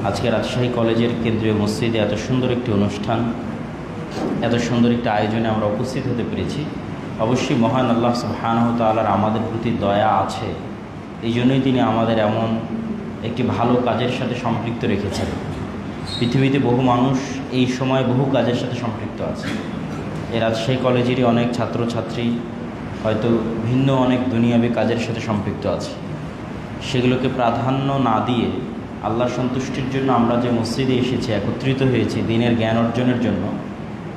আজকে রাজশাহী কলেজের কেন্দ্রীয় মসজিদে এত সুন্দর একটি অনুষ্ঠান, এত সুন্দর একটি আয়োজনে আমরা উপস্থিত হতে পেরেছি। অবশ্যই মহান আল্লাহ সুবহানাহু ওয়া তাআলার আমাদের প্রতি দয়া আছে, এই জন্যই তিনি আমাদের এমন একটি ভালো কাজের সাথে সম্পৃক্ত রেখেছেন। পৃথিবীতে বহু মানুষ এই সময় বহু কাজের সাথে সম্পৃক্ত আছে। এই রাজশাহী কলেজেরই অনেক ছাত্রছাত্রী হয়তো ভিন্ন অনেক দুনিয়াবী কাজের সাথে সম্পৃক্ত আছে। সেগুলোকে প্রাধান্য না দিয়ে আল্লাহর সন্তুষ্টির জন্য আমরা যে মসজিদে এসেছি, একত্রিত হয়েছি দিনের জ্ঞান অর্জনের জন্য,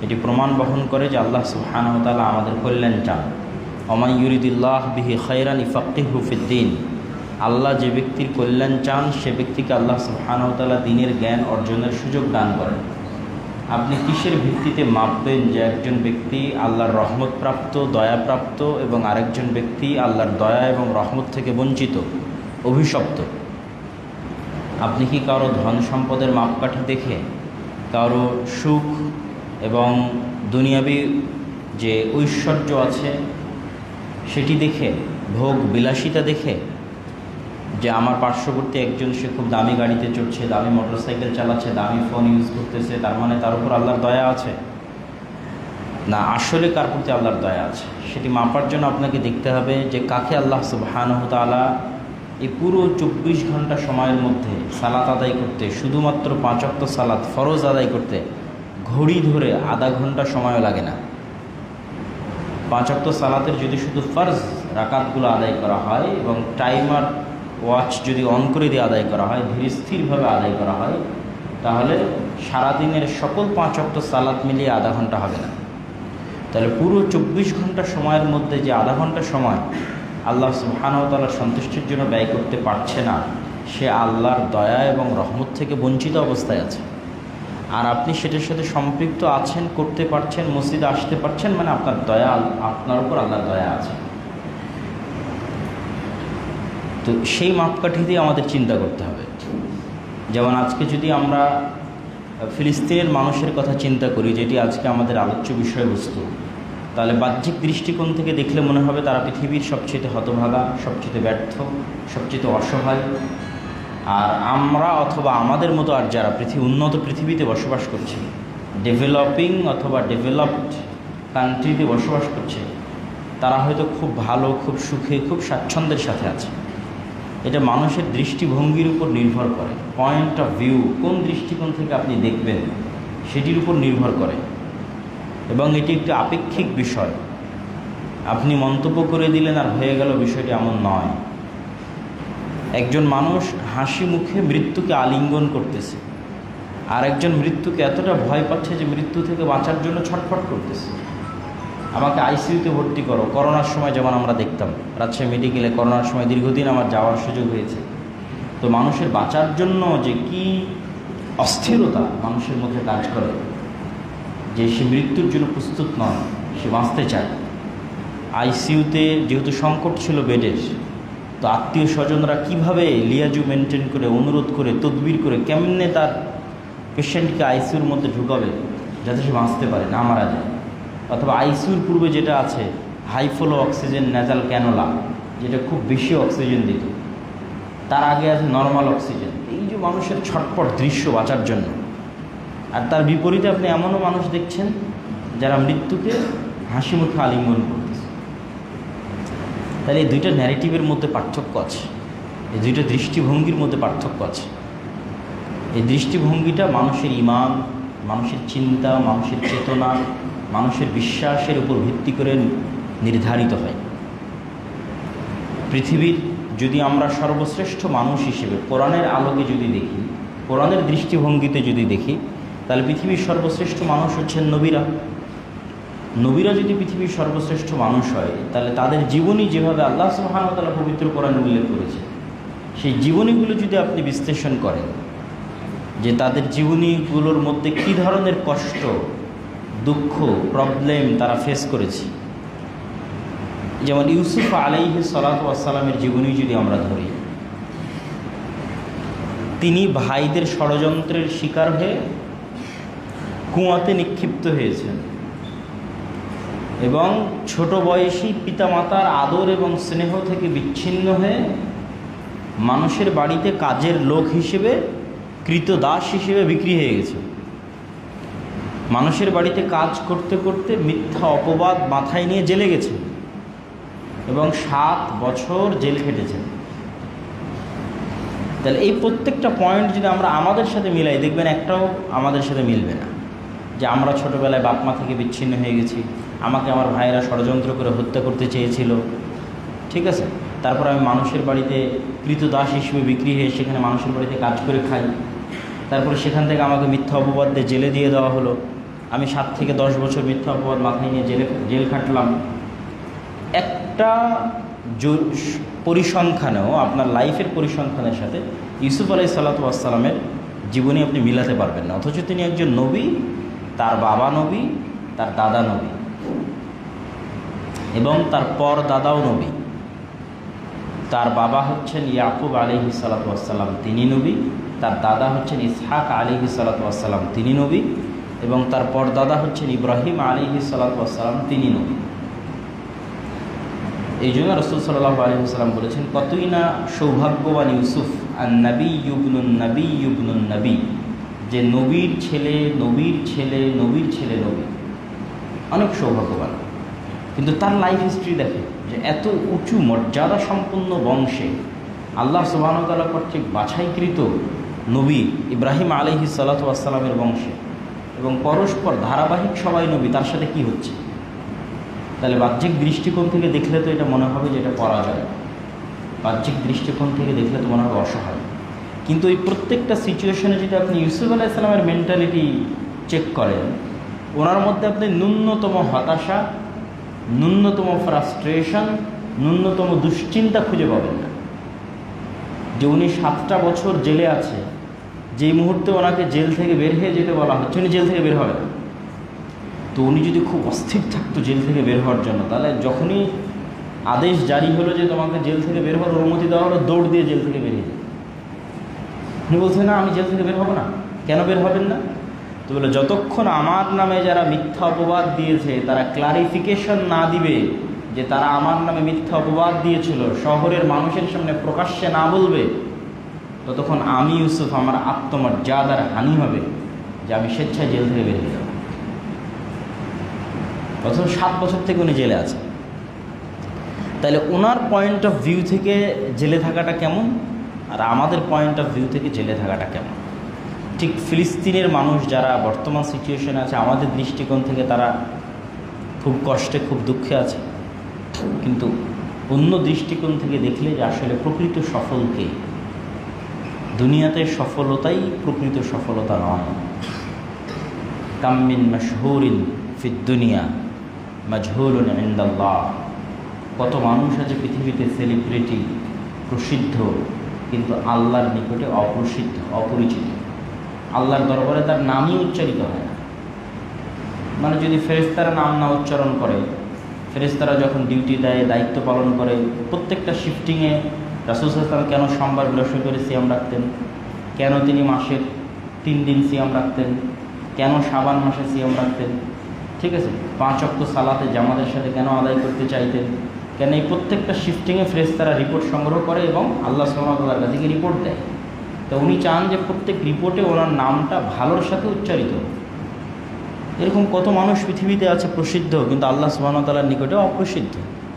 এটি প্রমাণ বহন করে যে আল্লাহ সুবহানাহু ওয়া তাআলা আমাদের কল্যাণ চান। ওমাই ইউরিদিল্লাহু বিহি খায়রান ইফাক্কিহু ফিদ্দীন। আল্লাহ যে ব্যক্তির কল্যাণ চান সে ব্যক্তিকে আল্লাহ সুবহানাহু ওয়া তাআলা দিনের জ্ঞান অর্জনের সুযোগ দান করেন। আপনি কিসের ভিত্তিতে মাপবেন যে একজন ব্যক্তি আল্লাহর রহমতপ্রাপ্ত, দয়াপ্রাপ্ত এবং আরেকজন ব্যক্তি আল্লাহর দয়া এবং রহমত থেকে বঞ্চিত, অভিশপ্ত? আপনি কি কারো ধন সম্পদের মাপকাঠি দেখে, কারো সুখ এবং দুনিয়াবী যে ঐশ্বর্য আছে সেটি দেখে, ভোগ বিলাসিতা দেখে, যে আমার পার্শ্ববর্তী একজন সে খুব দামি গাড়িতে চড়ছে, দামি মোটরসাইকেল চালাচ্ছে, দামি ফোন ইউজ করতেছে, তার মানে তার উপর আল্লাহর দয়া আছে? না, আসলে কার প্রতি আল্লাহর দয়া আছে সেটি মাপার জন্য আপনাকে দেখতে হবে যে কাকে আল্লাহ সুবহানাহু ওয়া তাআলা এই পুরো 24 ঘন্টা সময়ের মধ্যে সালাত আদায় করতে, শুধুমাত্র 5 ওয়াক্ত সালাত ফরজ আদায় করতে ঘড়ি ধরে আধা ঘন্টা সময়ও লাগে না। 5 ওয়াক্ত সালাতের যদি শুধু ফরজ রাকাতগুলো আদায় করা হয় এবং টাইমার ওয়াচ যদি অন করে দিয়ে আদায় করা হয়, ধীরে স্থিরভাবে আদায় করা হয়, তাহলে সারাদিনের সকল 5 ওয়াক্ত সালাত মিলিয়ে আধা ঘন্টা হবে না। তাহলে পুরো 24 ঘন্টা সময়ের মধ্যে যে আধা ঘন্টা সময় আল্লাহ সুবহানাহু ওয়া তাআলার সন্তুষ্টির জন্য ব্যয় করতে পারছে না, সে আল্লাহর দয়া এবং রহমত থেকে বঞ্চিত অবস্থায় আছে। আর আপনি সেটার সাথে সম্পৃক্ত আছেন, করতে পারছেন, মসজিদে আসতে পারছেন, মানে আপনার দয়া, আপনার উপর আল্লাহর দয়া আছে। তো সেই মাপকাঠি দিয়ে আমাদের চিন্তা করতে হবে। যেমন আজকে যদি আমরা ফিলিস্তিনের মানুষের কথা চিন্তা করি, যেটি আজকে আমাদের আলোচ্য বিষয়বস্তু, তাহলে বাহ্যিক দৃষ্টিকোণ থেকে দেখলে মনে হবে তারা পৃথিবীর সবচেয়ে হতভাগা, সবচেয়ে ব্যর্থ, সবচেয়ে অসহায়। আর আমরা অথবা আমাদের মতো আর যারা উন্নত পৃথিবীতে বসবাস করছে, ডেভেলপিং অথবা ডেভেলপড কান্ট্রিতে বসবাস করছে, তারা হয়তো খুব ভালো, খুব সুখে, খুব স্বাচ্ছন্দ্যের সাথে আছে। এটা মানুষের দৃষ্টিভঙ্গির উপর নির্ভর করে। পয়েন্ট অফ ভিউ, কোন দৃষ্টিকোণ থেকে আপনি দেখবেন সেটির উপর নির্ভর করে, এবং এটি একটি আপেক্ষিক বিষয়। আপনি মন্তব্য করে দিলেন আর হয়ে গেল, বিষয়টি এমন নয়। একজন মানুষ হাসি মুখে মৃত্যুকে আলিঙ্গন করতেছে, আর একজন মৃত্যুকে এতটা ভয় পাচ্ছে যে মৃত্যু থেকে বাঁচার জন্য ছটফট করতেছে। আমাকে আইসিইউতে ভর্তি করো। করোনার সময় যেমন আমরা দেখতাম, রাজশাহী মেডিকেলে করোনার সময় দীর্ঘদিন আমার যাওয়ার সুযোগ হয়েছে। তো মানুষের বাঁচার জন্য যে কি অস্থিরতা মানুষের মধ্যে কাজ করে, যে সে মৃত্যুর জন্য প্রস্তুত নয়, সে বাঁচতে চায়। আইসিইউতে যেহেতু সংকট ছিল বেডের, তো আত্মীয় স্বজনরা কীভাবে লিয়াজু মেনটেন করে, অনুরোধ করে, তদবির করে কেমনে তার পেশেন্টকে আইসিইউর মধ্যে ঢুকাবে যাতে সে বাঁচতে পারে, না মারা যায়। অথবা আইসিইউর পূর্বে যেটা আছে high flow oxygen nasal cannula, যেটা খুব বেশি অক্সিজেন দিত, তার আগে আছে নর্মাল অক্সিজেন। এই যে মানুষের ছটপট দৃশ্য বাঁচার জন্য। আর তার বিপরীতে আপনি এমনও মানুষ দেখছেন যারা মৃত্যুকে হাসি মুখে আলিঙ্গন করতেছে। তাহলে এই দুইটা ন্যারেটিভের মধ্যে পার্থক্য আছে, এই দুইটা দৃষ্টিভঙ্গির মধ্যে পার্থক্য আছে। এই দৃষ্টিভঙ্গিটা মানুষের ঈমান, মানুষের চিন্তা, মানুষের চেতনা, মানুষের বিশ্বাসের উপর ভিত্তি করে নির্ধারিত হয়। পৃথিবীর যদি আমরা সর্বশ্রেষ্ঠ মানুষ হিসেবে কোরআনের আলোকে যদি দেখি, কোরআনের দৃষ্টিভঙ্গিতে যদি দেখি, তাহলে পৃথিবীর সর্বশ্রেষ্ঠ মানুষ হচ্ছেন নবীরা। নবীরা যদি পৃথিবীর সর্বশ্রেষ্ঠ মানুষ হয়, তাহলে তাদের জীবনী যেভাবে আল্লাহ সুবহানাহু ওয়া তাআলা পবিত্র কোরআনে উল্লেখ করেছে, সেই জীবনীগুলো যদি আপনি বিশ্লেষণ করেন যে তাদের জীবনীগুলোর মধ্যে কী ধরনের কষ্ট, দুঃখ, প্রবলেম তারা ফেস করেছে। যেমন ইউসুফ আলাইহিস সালাতু ওয়াস সালামের জীবনী যদি আমরা ধরি, তিনি ভাইদের ষড়যন্ত্রের শিকার হয়ে কুয়াতে নিক্ষিপ্ত হয়েছেন এবং ছোট বয়সী পিতামাতার আদর এবং স্নেহ থেকে বিচ্ছিন্ন হয়ে মানুষের বাড়িতে কাজের লোক হিসেবে কৃতদাস হিসেবে বিক্রি হয়ে গেছে। মানুষের বাড়িতে কাজ করতে করতে মিথ্যা অপবাদ মাথায় নিয়ে জেলে গেছে এবং 7 বছর জেল খেটেছেন। তাহলে এই প্রত্যেকটা পয়েন্ট যদি আমরা আমাদের সাথে মিলাই, দেখবেন একটাও আমাদের সাথে মিলবে না। যে আমরা ছোটোবেলায় বাপ মা থেকে বিচ্ছিন্ন হয়ে গেছি, আমাকে আমার ভাইয়েরা ষড়যন্ত্র করে হত্যা করতে চেয়েছিল, ঠিক আছে, তারপর আমি মানুষের বাড়িতে কৃতদাস হিসেবে বিক্রি হয়ে সেখানে মানুষের বাড়িতে কাজ করে খাই, তারপরে সেখান থেকে আমাকে মিথ্যা অপবাদ দিয়ে জেলে দিয়ে দেওয়া হলো, আমি 7 থেকে 10 বছর মিথ্যা অপবাদ মাথায় নিয়ে জেল খাটলাম। একটা পরিসংখ্যানেও আপনার লাইফের পরিসংখ্যানের সাথে ইউসুফ আলাইহিসসালাতু ওয়াসসালামের জীবনী আপনি মিলাতে পারবেন না, অথচ তিনি একজন নবী, তার বাবা নবী, তার দাদা নবী এবং তার পর দাদাও নবী। তার বাবা হচ্ছেন ইয়াকুব আলাইহিসসালাতু ওয়াসসালাম, তিনি নবী, তার দাদা হচ্ছেন ইসহাক আলাইহিসসালাতু ওয়াসসালাম, তিনি নবী, এবং তার পর দাদা হচ্ছেন ইব্রাহিম আলাইহিসসালাতু ওয়াসসালাম, তিনি নবী। এই জন্য রাসূল সাল্লাল্লাহু আলাইহি ওয়াসাল্লাম বলেছেন, কতই না সৌভাগ্যবান ইউসুফ আন-নবী ইবনুন নবী ইবনুন নবী, যে নবীর ছেলে নবীর ছেলে নবীর ছেলে নবী, অনেক সৌভাগ্যবান। কিন্তু তার লাইফ হিস্ট্রি দেখে যে এত উঁচু মর্যাদা সম্পন্ন বংশে আল্লাহ সুবহানাহু ওয়া তাআলা কর্তৃক বাছাইকৃত নবী ইব্রাহিম আলাইহিসসালাতু ওয়াসসালামের বংশে, এবং পরস্পর ধারাবাহিক সবাই নবী, তার সাথে কি হচ্ছে? তাহলে বাহ্যিক দৃষ্টিকোণ থেকে দেখলে তো এটা মনে হবে যে এটা পরাজয়, বাহ্যিক দৃষ্টিকোণ থেকে দেখলে তো মনে হবে অসহায়। কিন্তু এই প্রত্যেকটা সিচুয়েশনে যদি আপনি ইউসুফ আলাইহিস সালামের মেন্টালিটি চেক করেন, ওনার মধ্যে আপনি ন্যূনতম হতাশা, ন্যূনতম ফ্রাস্ট্রেশন, ন্যূনতম দুশ্চিন্তা খুঁজে পাবেন না। যে উনি 7টা বছর জেলে আছে, যেই মুহূর্তে ওনাকে জেল থেকে বের হয়ে যেতে বলা হচ্ছে, উনি জেল থেকে বের হবে না। তো উনি যদি খুব অস্থির থাকতো জেল থেকে বের হওয়ার জন্য, তাহলে যখনই আদেশ জারি হলো যে তোমাকে জেল থেকে বের হওয়ার অনুমতি দেওয়া হলো, দৌড় দিয়ে জেল থেকে বেরিয়ে যায়। উনি বলছেন, না আমি জেল থেকে বের হব না। কেন বের হবেন না? তো বলে, যতক্ষণ আমার নামে যারা মিথ্যা অপবাদ দিয়েছে তারা ক্লারিফিকেশন না দিবে যে তারা আমার নামে মিথ্যা অপবাদ দিয়েছিল, শহরের মানুষের সামনে প্রকাশ্যে না বলবে, ততক্ষণ আমি ইউসুফ, আমার আত্মমর্যাদার হানি হবে যে আমি স্বেচ্ছায় জেল থেকে বেরিয়ে যাব। অথচ 7 বছর থেকে উনি জেলে আছে। তাহলে ওনার পয়েন্ট অফ ভিউ থেকে জেলে থাকাটা কেমন, আর আমাদের পয়েন্ট অফ ভিউ থেকে জেলে থাকাটা কেমন? ঠিক ফিলিস্তিনের মানুষ যারা বর্তমান সিচুয়েশনে আছে, আমাদের দৃষ্টিকোণ থেকে তারা খুব কষ্টে, খুব দুঃখে আছে, কিন্তু অন্য দৃষ্টিকোণ থেকে দেখলে যে আসলে প্রকৃত সফল কে? দুনিয়াতে সফলতাই প্রকৃত সফলতা নয়। কাম মিন মাশহুরিন ফিদ দুনিয়া মাজহুলুন ইনদাল্লাহ। কত মানুষ আছে পৃথিবীতে সেলিব্রিটি, প্রসিদ্ধ, কিন্তু আল্লাহর নিকটে অপ্রসিদ্ধ, অপরিচিত। আল্লাহর দরবারে তার নামই উচ্চারিত হয় না। মানে যদি ফেরেশতারা নাম না উচ্চারণ করে, ফেরেশতারা যখন ডিউটি দেয়, দায়িত্ব পালন করে, প্রত্যেকটা শিফটিংয়ে রাসূল সাল্লাল্লাহু আলাইহি ওয়াসাল্লাম কেন সোমবার বৃহস্পতিবারে সিয়াম রাখতেন, কেন তিনি মাসের 3 দিন সিয়াম রাখতেন, কেন শাবান মাসে সিয়াম রাখতেন, ঠিক আছে, 5 ওয়াক্ত সালাতে জামাতের সাথে কেন আদায় করতে চাইতেন, কেন এই প্রত্যেকটা শিফটিংয়ে ফেরেশতারা রিপোর্ট সংগ্রহ করে এবং আল্লাহ সুবহানাহু ওয়া তাআলার কাছে রিপোর্ট দেয়। তো উনি চান যে প্রত্যেক রিপোর্টে ওনার নামটা ভালোর সাথে উচ্চারিত। এরকম কত মানুষ পৃথিবীতে আছে প্রসিদ্ধ, কিন্তু আল্লাহ সুবহানাহু ওয়া তাআলার নিকটে অপ্রসিদ্ধ,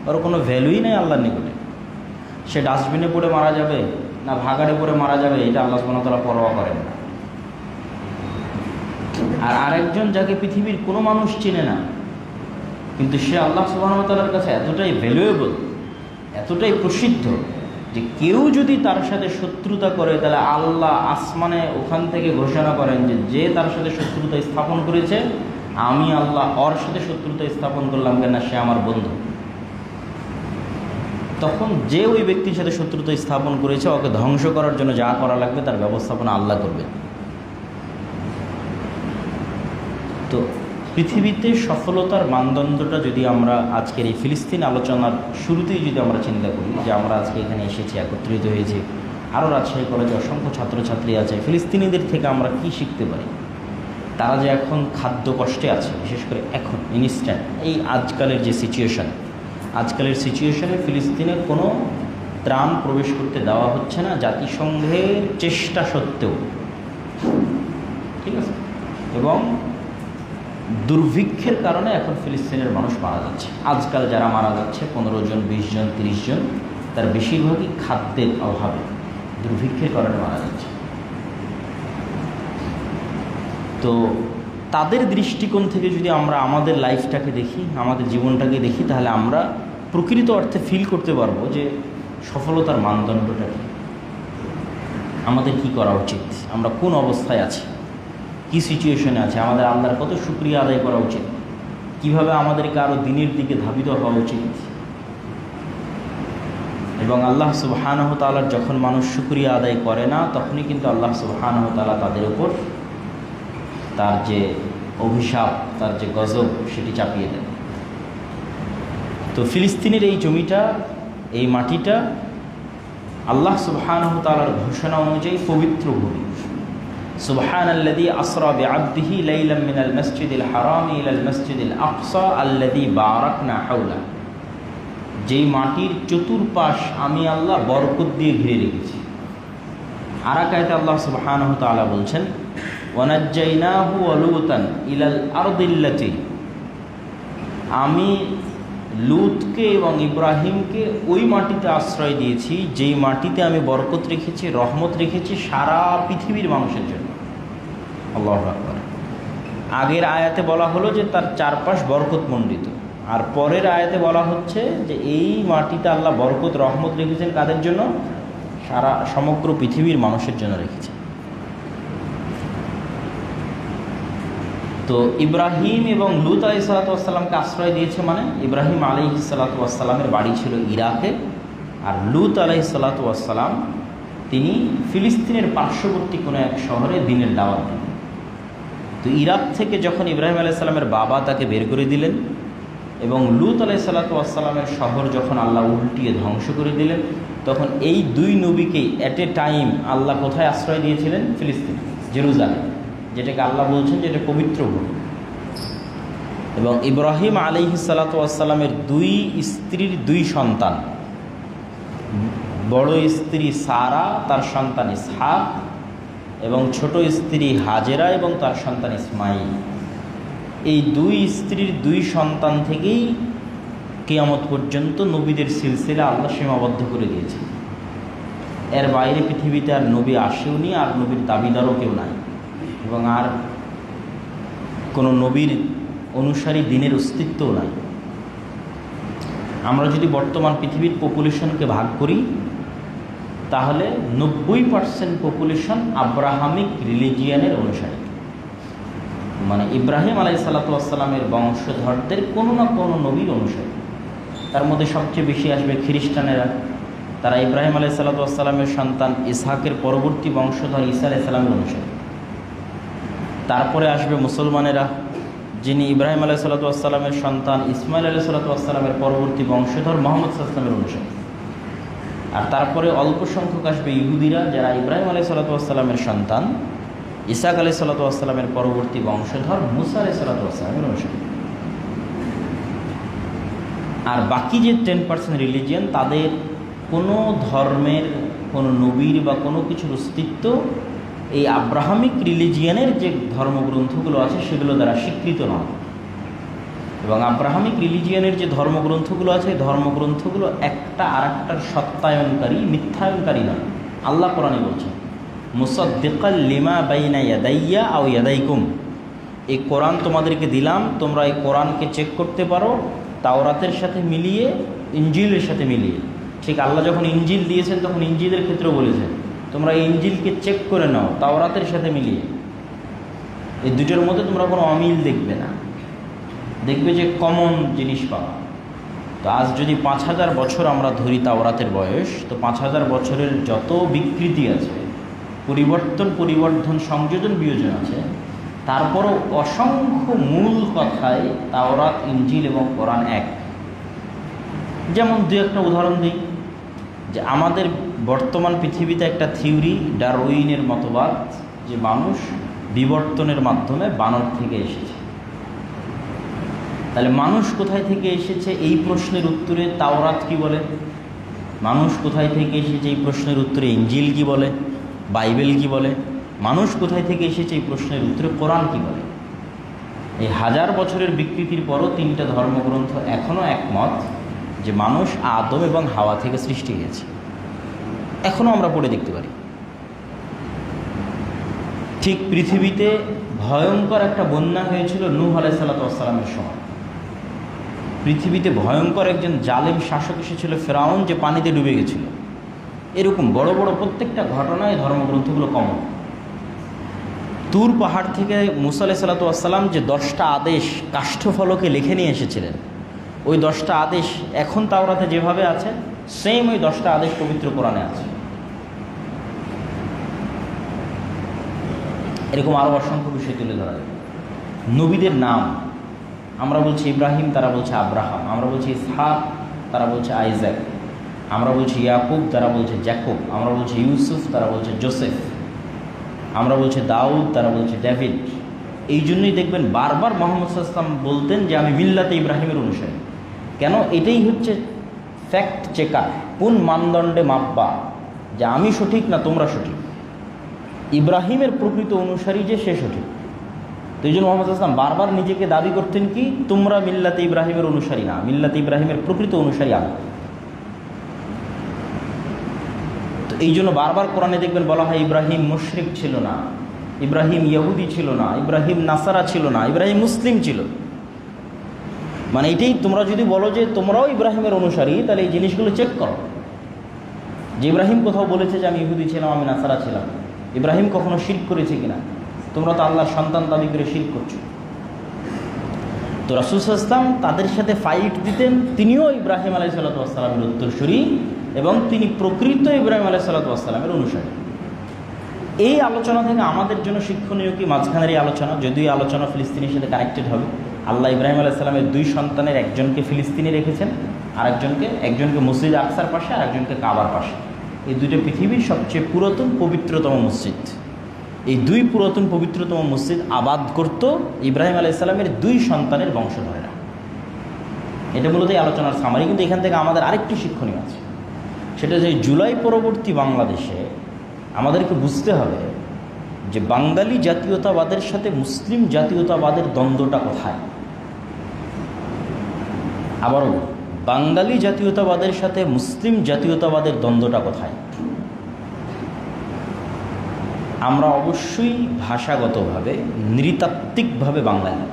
ওর কোনো ভ্যালুই নেই আল্লাহর নিকটে। সে ডাস্টবিনে পড়ে মারা যাবে না ভাগাড়ে পড়ে মারা যাবে, এটা আল্লাহ সুবহানাহু ওয়া তাআলা পরোয়া করেন না। আর আরেকজন যাকে পৃথিবীর কোনো মানুষ চেনে না, কিন্তু সে আল্লাহ সুবহানাহু ওয়া তাআলার কাছে এতটাই ভ্যালুয়েবল, এতটাই প্রসিদ্ধ যে কেউ যদি তার সাথে শত্রুতা করে, তাহলে আল্লাহ আসমানে ওখান থেকে ঘোষণা করেন যে যে তার সাথে শত্রুতা স্থাপন করেছে, আমি আল্লাহ ওর সাথে শত্রুতা স্থাপন করলাম কেন, সে আমার বন্ধু। তখন যে ওই ব্যক্তির সাথে শত্রুতা স্থাপন করেছে, ওকে ধ্বংস করার জন্য যা করা লাগবে তার ব্যবস্থাপনা আল্লাহ করবে। তো পৃথিবীতে সফলতার মানদণ্ডটা যদি আমরা আজকের এই ফিলিস্তিন আলোচনার শুরুতেই যদি আমরা চিন্তা করি যে আমরা আজকে এখানে এসেছি, একত্রিত হয়েছি, আরও রাজশাহী কলেজে অসংখ্য ছাত্রছাত্রী আছে, ফিলিস্তিনিদের থেকে আমরা কি শিখতে পারি? তারা যে এখন খাদ্য কষ্টে আছে, বিশেষ করে এখন ইনস্ট্যান্ট এই আজকালের যে সিচুয়েশান, আজকালের সিচুয়েশানে ফিলিস্তিনে কোনো ত্রাণ প্রবেশ করতে দেওয়া হচ্ছে না। জাতিসংঘের চেষ্টা সত্ত্বেও এবং দুর্ভিক্ষের কারণে এখন ফিলিস্তিনের মানুষ মারা যাচ্ছে। আজকাল যারা মারা যাচ্ছে 15 জন, 20 জন, 30 জন, তার বেশিরভাগই খাদ্যের অভাবে, দুর্ভিক্ষের কারণে মারা যাচ্ছে। তো তাদের দৃষ্টিকোণ থেকে যদি আমরা আমাদের লাইফটাকে দেখি, আমাদের জীবনটাকে দেখি, তাহলে আমরা প্রকৃত অর্থে ফিল করতে পারবো যে সফলতার মানদণ্ডটা কী, আমাদের কি করা উচিত, আমরা কোন অবস্থায় আছি, কি সিচুয়েশনে আছে, আমাদের আল্লাহর কত শুকরিয়া আদায় করা উচিত, কিভাবে আমাদেরকে আরও দিনের দিকে ধাবিত হওয়া উচিত। এবং আল্লাহ সুবহানাহু ওয়া তাআলার যখন মানুষ শুকরিয়া আদায় করে না, তখনই কিন্তু আল্লাহ সুবহানাহু ওয়া তাআলা তাদের উপর তার যে অভিশাপ, তার যে গজব, সেটি চাপিয়ে দেন। তো ফিলিস্তিনের এই জমিটা, এই মাটিটা আল্লাহ সুবহানাহু ওয়া তাআলার ঘোষণা অনুযায়ী পবিত্র ভূমি। সুবহানাল্লাযী আসরা বিআবদিহি লাইলাম মিনাল মাসজিদিল হারামি ইলাল মাসজিদিল আকসা আল্লাযী বারাকনা হাওলা। যেই মাটির চতুর্পাশ আমি আল্লাহ বরকত দিয়ে ঘিরে রেখেছি। আর এক আয়াতে আল্লাহ সুবহানাহু ওয়া তাআলা বলছেন, ওয়ানাজ্জাইনাহু ওয়া লূতান ইলাল আরদিল্লাতী, আমি লূতকে এবং ইব্রাহিমকে ওই মাটিতে আশ্রয় দিয়েছি যেই মাটিতে আমি বরকত রেখেছি, রহমত রেখেছি সারা পৃথিবীর মানুষের জন্য। আল্লাহু আকবার। আগের আয়াতে বলা হলো যে তার চারপাশ বরকত মণ্ডিত, আর পরের আয়াতে বলা হচ্ছে যে এই মাটিতে আল্লাহ বরকত রহমত রেখেছেন কাদের জন্য? সারা সমগ্র পৃথিবীর মানুষের জন্য রেখেছেন। তো ইব্রাহিম এবং লূত আলাইহিসসালামকে আশ্রয় দিয়েছে, মানে ইব্রাহিম আলাইহিসসালামের বাড়ি ছিল ইরাকে, আর লূত আলাইহিসসালাম তিনি ফিলিস্তিনের পার্শ্ববর্তী কোনো এক শহরে দিনের দাওয়াত দিলেন। তো ইরাক থেকে যখন ইব্রাহিম আলাইহিসসালামের বাবা তাকে বের করে দিলেন এবং লূত আলাইহিসসালামের শহর যখন আল্লাহ উল্টিয়ে ধ্বংস করে দিলেন, তখন এই দুই নবীকেই অ্যাট এ টাইম আল্লাহ কোথায় আশ্রয় দিয়েছিলেন? ফিলিস্তিন, জেরুজালেম, যেটাকে আল্লাহ বলছেন যে এটা পবিত্র ভূমি। এবং ইব্রাহিম আলাইহিসসালামের দুই স্ত্রীর দুই সন্তান, বড় স্ত্রী সারা, তার সন্তান ইসহাক, এবং ছোট স্ত্রী হাজেরা এবং তার সন্তান ইসমাইল, এই দুই স্ত্রীর দুই সন্তান থেকেই কিয়ামত পর্যন্ত নবীদের সিলসিলা আল্লাহ সীমাবদ্ধ করে দিয়েছে। এর বাইরে পৃথিবীতে আর নবী আসেওনি, আর নবীর দাবিদারও কেউ নাই, এবং আর কোনো নবীর অনুসারী দিনের অস্তিত্বও নাই। আমরা যদি বর্তমান পৃথিবীর পপুলেশনকে ভাগ করি, তাহলে 90% পপুলেশন আব্রাহামিক রিলিজিয়ানের অনুসারী, মানে ইব্রাহিম আলাইহিসসালামের বংশধরদের কোনো না কোনো নবীর অনুসারী। তার মধ্যে সবচেয়ে বেশি আসবে খ্রিস্টানেরা, তারা ইব্রাহিম আলাইহিসসালামের সন্তান ইসহাকের পরবর্তী বংশধর ঈসা আলাইহিসসালামের অনুসারী। তারপরে আসবে মুসলমানেরা, যিনি ইব্রাহিম আলাইহিসসালামের সন্তান ইসমাইল আলাইহিসসালামের পরবর্তী বংশধর মুহাম্মদ সাল্লাল্লাহু আলাইহি ওয়াসাল্লামের অনুসারী। আর তারপরে অল্প সংখ্যক আসবে ইহুদিরা, যারা ইব্রাহিম আলাইহিসসালামের সন্তান ইসহাক আলাইহিসসালামের পরবর্তী বংশধর মুসা আলাইহিসসালামের অনুসারী। আর বাকি যে 10% রিলিজিয়ান, তাদের কোনো ধর্মের, কোনো নবীর বা কোনো কিছুর অস্তিত্ব এই আব্রাহামিক রিলিজিয়ানের যে ধর্মগ্রন্থগুলো আছে সেগুলো দ্বারা স্বীকৃত নয়। এবং আব্রাহামিক রিলিজিয়ানের যে ধর্মগ্রন্থগুলো আছে, এই ধর্মগ্রন্থগুলো একটা আরেকটার সত্যায়নকারী, মিথ্যায়নকারী নয়। আল্লাহ কোরআনে বলছেন, মুসাদ্দিকাল লিমা বাইনা ইয়াদাইয়া আও ইয়াদাইকুম, এই কোরআন তোমাদেরকে দিলাম, তোমরা এই কোরআনকে চেক করতে পারো তাওরাতের সাথে মিলিয়ে, ইনজিলের সাথে মিলিয়ে। ঠিক আল্লাহ যখন ইনজিল দিয়েছেন তখন ইনজিলের ক্ষেত্রেও বলেছেন তোমরা এই ইনজিলকে চেক করে নাও তাওরাতের সাথে মিলিয়ে। এই দুটোর মধ্যে তোমরা কোনো অমিল দেখবে না, দেখবে যে কমন জিনিস পাওয়া। তো আজ যদি 5000 বছর আমরা ধরি তাওরাতের বয়স, তো 5000 বছরের যত বিকৃতি আছে, পরিবর্তন, সংযোজন, বিয়োজন আছে, তারপরও অসংখ্য মূল কথায় তাওরাত, ইনজিল এবং কোরআন এক। যেমন দু একটা উদাহরণ দিই, যে আমাদের বর্তমান পৃথিবীতে একটা থিওরি, ডারউইনের মতবাদ, যে মানুষ বিবর্তনের মাধ্যমে বানর থেকে এসেছে। তাহলে মানুষ কোথায় থেকে এসেছে এই প্রশ্নের উত্তরে তাওরাত কি বলে? মানুষ কোথায় থেকে এসেছে এই প্রশ্নের উত্তরে ইনজিল কি বলে? বাইবেল কি বলে? মানুষ কোথায় থেকে এসেছে এই প্রশ্নের উত্তরে কোরআন কি বলে। এই 1000 বছরের বিকৃতির পরও 3টা ধর্মগ্রন্থ এখনও একমত যে মানুষ আদম এবং হাওয়া থেকে সৃষ্টি হয়েছে। এখনও আমরা পড়ে দেখতে পারি। ঠিক পৃথিবীতে ভয়ঙ্কর একটা বন্যা হয়েছিল নূহ আলাইহিস সালামের সময়। পৃথিবীতে ভয়ঙ্কর একজন জালেম শাসক এসেছিল ফেরাউন, যে পানিতে ডুবে গেছিল। এরকম বড় বড় প্রত্যেকটা ঘটনায় ধর্মগ্রন্থগুলো কমন। তুর পাহাড় থেকে মুসা আলাইহিস সালাম যে 10টা আদেশ কাষ্ঠফলকে লিখে নিয়ে এসেছিলেন, ওই 10টা আদেশ এখন তাওরাতে যেভাবে আছে সেম ওই 10টা আদেশ পবিত্র কোরআনে আছে। এরকম আরও অসংখ্য বিষয় তুলে ধরা যায়। নবীদের নাম আমরা বলছি ইব্রাহিম, তারা বলছে আব্রাহাম। আমরা বলছি ইসহাক, তারা বলছে আইজাক। আমরা বলছি ইয়াকুব, তারা বলছে জ্যাকব। আমরা বলছি ইউসুফ, তারা বলছে জোসেফ। আমরা বলছি দাউদ, তারা বলছে ডেভিড। এই জন্যই দেখবেন বারবার মুহাম্মদ সাল্লাল্লাহু আলাইহি ওয়াসাল্লাম বলতেন যে আমি মিল্লাতে ইব্রাহিমের অনুসারী। কেন? এটাই হচ্ছে ফ্যাক্ট চেকার, কোন মানদণ্ডে মাপবা যে আমি সঠিক না তোমরা সঠিক। ইব্রাহিমের প্রকৃত অনুসারী যে সে সঠিক। তো এই জন্য মুহাম্মদ সাল্লাল্লাহু আলাইহি ওয়াসাল্লাম বারবার নিজেকে দাবি করতেন কি, তোমরা মিল্লাতে ইব্রাহিমের অনুসারী না, মিল্লাতে ইব্রাহিমের প্রকৃত অনুসারী আমি। তো এই জন্য বারবার কোরআনে দেখবেন বলা হয় ইব্রাহিম মুশরিক ছিল না, ইব্রাহিম ইহুদি ছিল না, ইব্রাহিম নাসারা ছিল না, ইব্রাহিম মুসলিম ছিল। মানে এটাই, তোমরা যদি বলো যে তোমরাও ইব্রাহিমের অনুসারী, তাহলে এই জিনিসগুলো চেক করো যে ইব্রাহিম কোথাও বলেছে যে আমি ইহুদি ছিলাম, আমি নাসারা ছিলাম। ইব্রাহিম কখনো শিরক করেছে কিনা? তোমরা তো আল্লাহর সন্তান দাবি করে শিরক করছো। তো রাসূল সাল্লাল্লাহু আলাইহি ওয়াসাল্লাম তাদের সাথে ফাইট দিতেন। তিনিও ইব্রাহিম আলাইহিস সালামের উত্তরসূরি এবং তিনি প্রকৃত ইব্রাহিম আলাইহিস সালামের অনুসারী। এই আলোচনা থেকে আমাদের জন্য শিক্ষণীয় কি মাঝখানের এই আলোচনা, যদিও এই আলোচনা ফিলিস্তিনের সাথে কানেক্টেড হবে। আল্লাহ ইব্রাহিম আলাইহিস সালামের 2 সন্তানের একজনকে ফিলিস্তিনে রেখেছেন, আর একজনকে মসজিদ আকসার পাশে, আর একজনকে কাবার পাশে। এই দুইটা পৃথিবীর সবচেয়ে পুরাতন পবিত্রতম মসজিদ। এই 2 পুরাতন পবিত্রতম মসজিদ আবাদ করত ইব্রাহিম আলাইহিস সালামের 2 সন্তানের বংশধরেরা। এটা মূলত এই আলোচনার সামারি। কিন্তু এখান থেকে আমাদের আরেকটি শিক্ষণীয় আছে, সেটা যে জুলাই পরবর্তী বাংলাদেশে আমাদেরকে বুঝতে হবে যে বাঙালি জাতীয়তাবাদের সাথে মুসলিম জাতীয়তাবাদের দ্বন্দ্বটা কোথায়। আবারও বাঙালি জাতীয়তাবাদের সাথে মুসলিম জাতীয়তাবাদের দ্বন্দ্বটা কোথায়। আমরা অবশ্যই ভাষাগতভাবে নৃতাত্ত্বিকভাবে বাঙালি,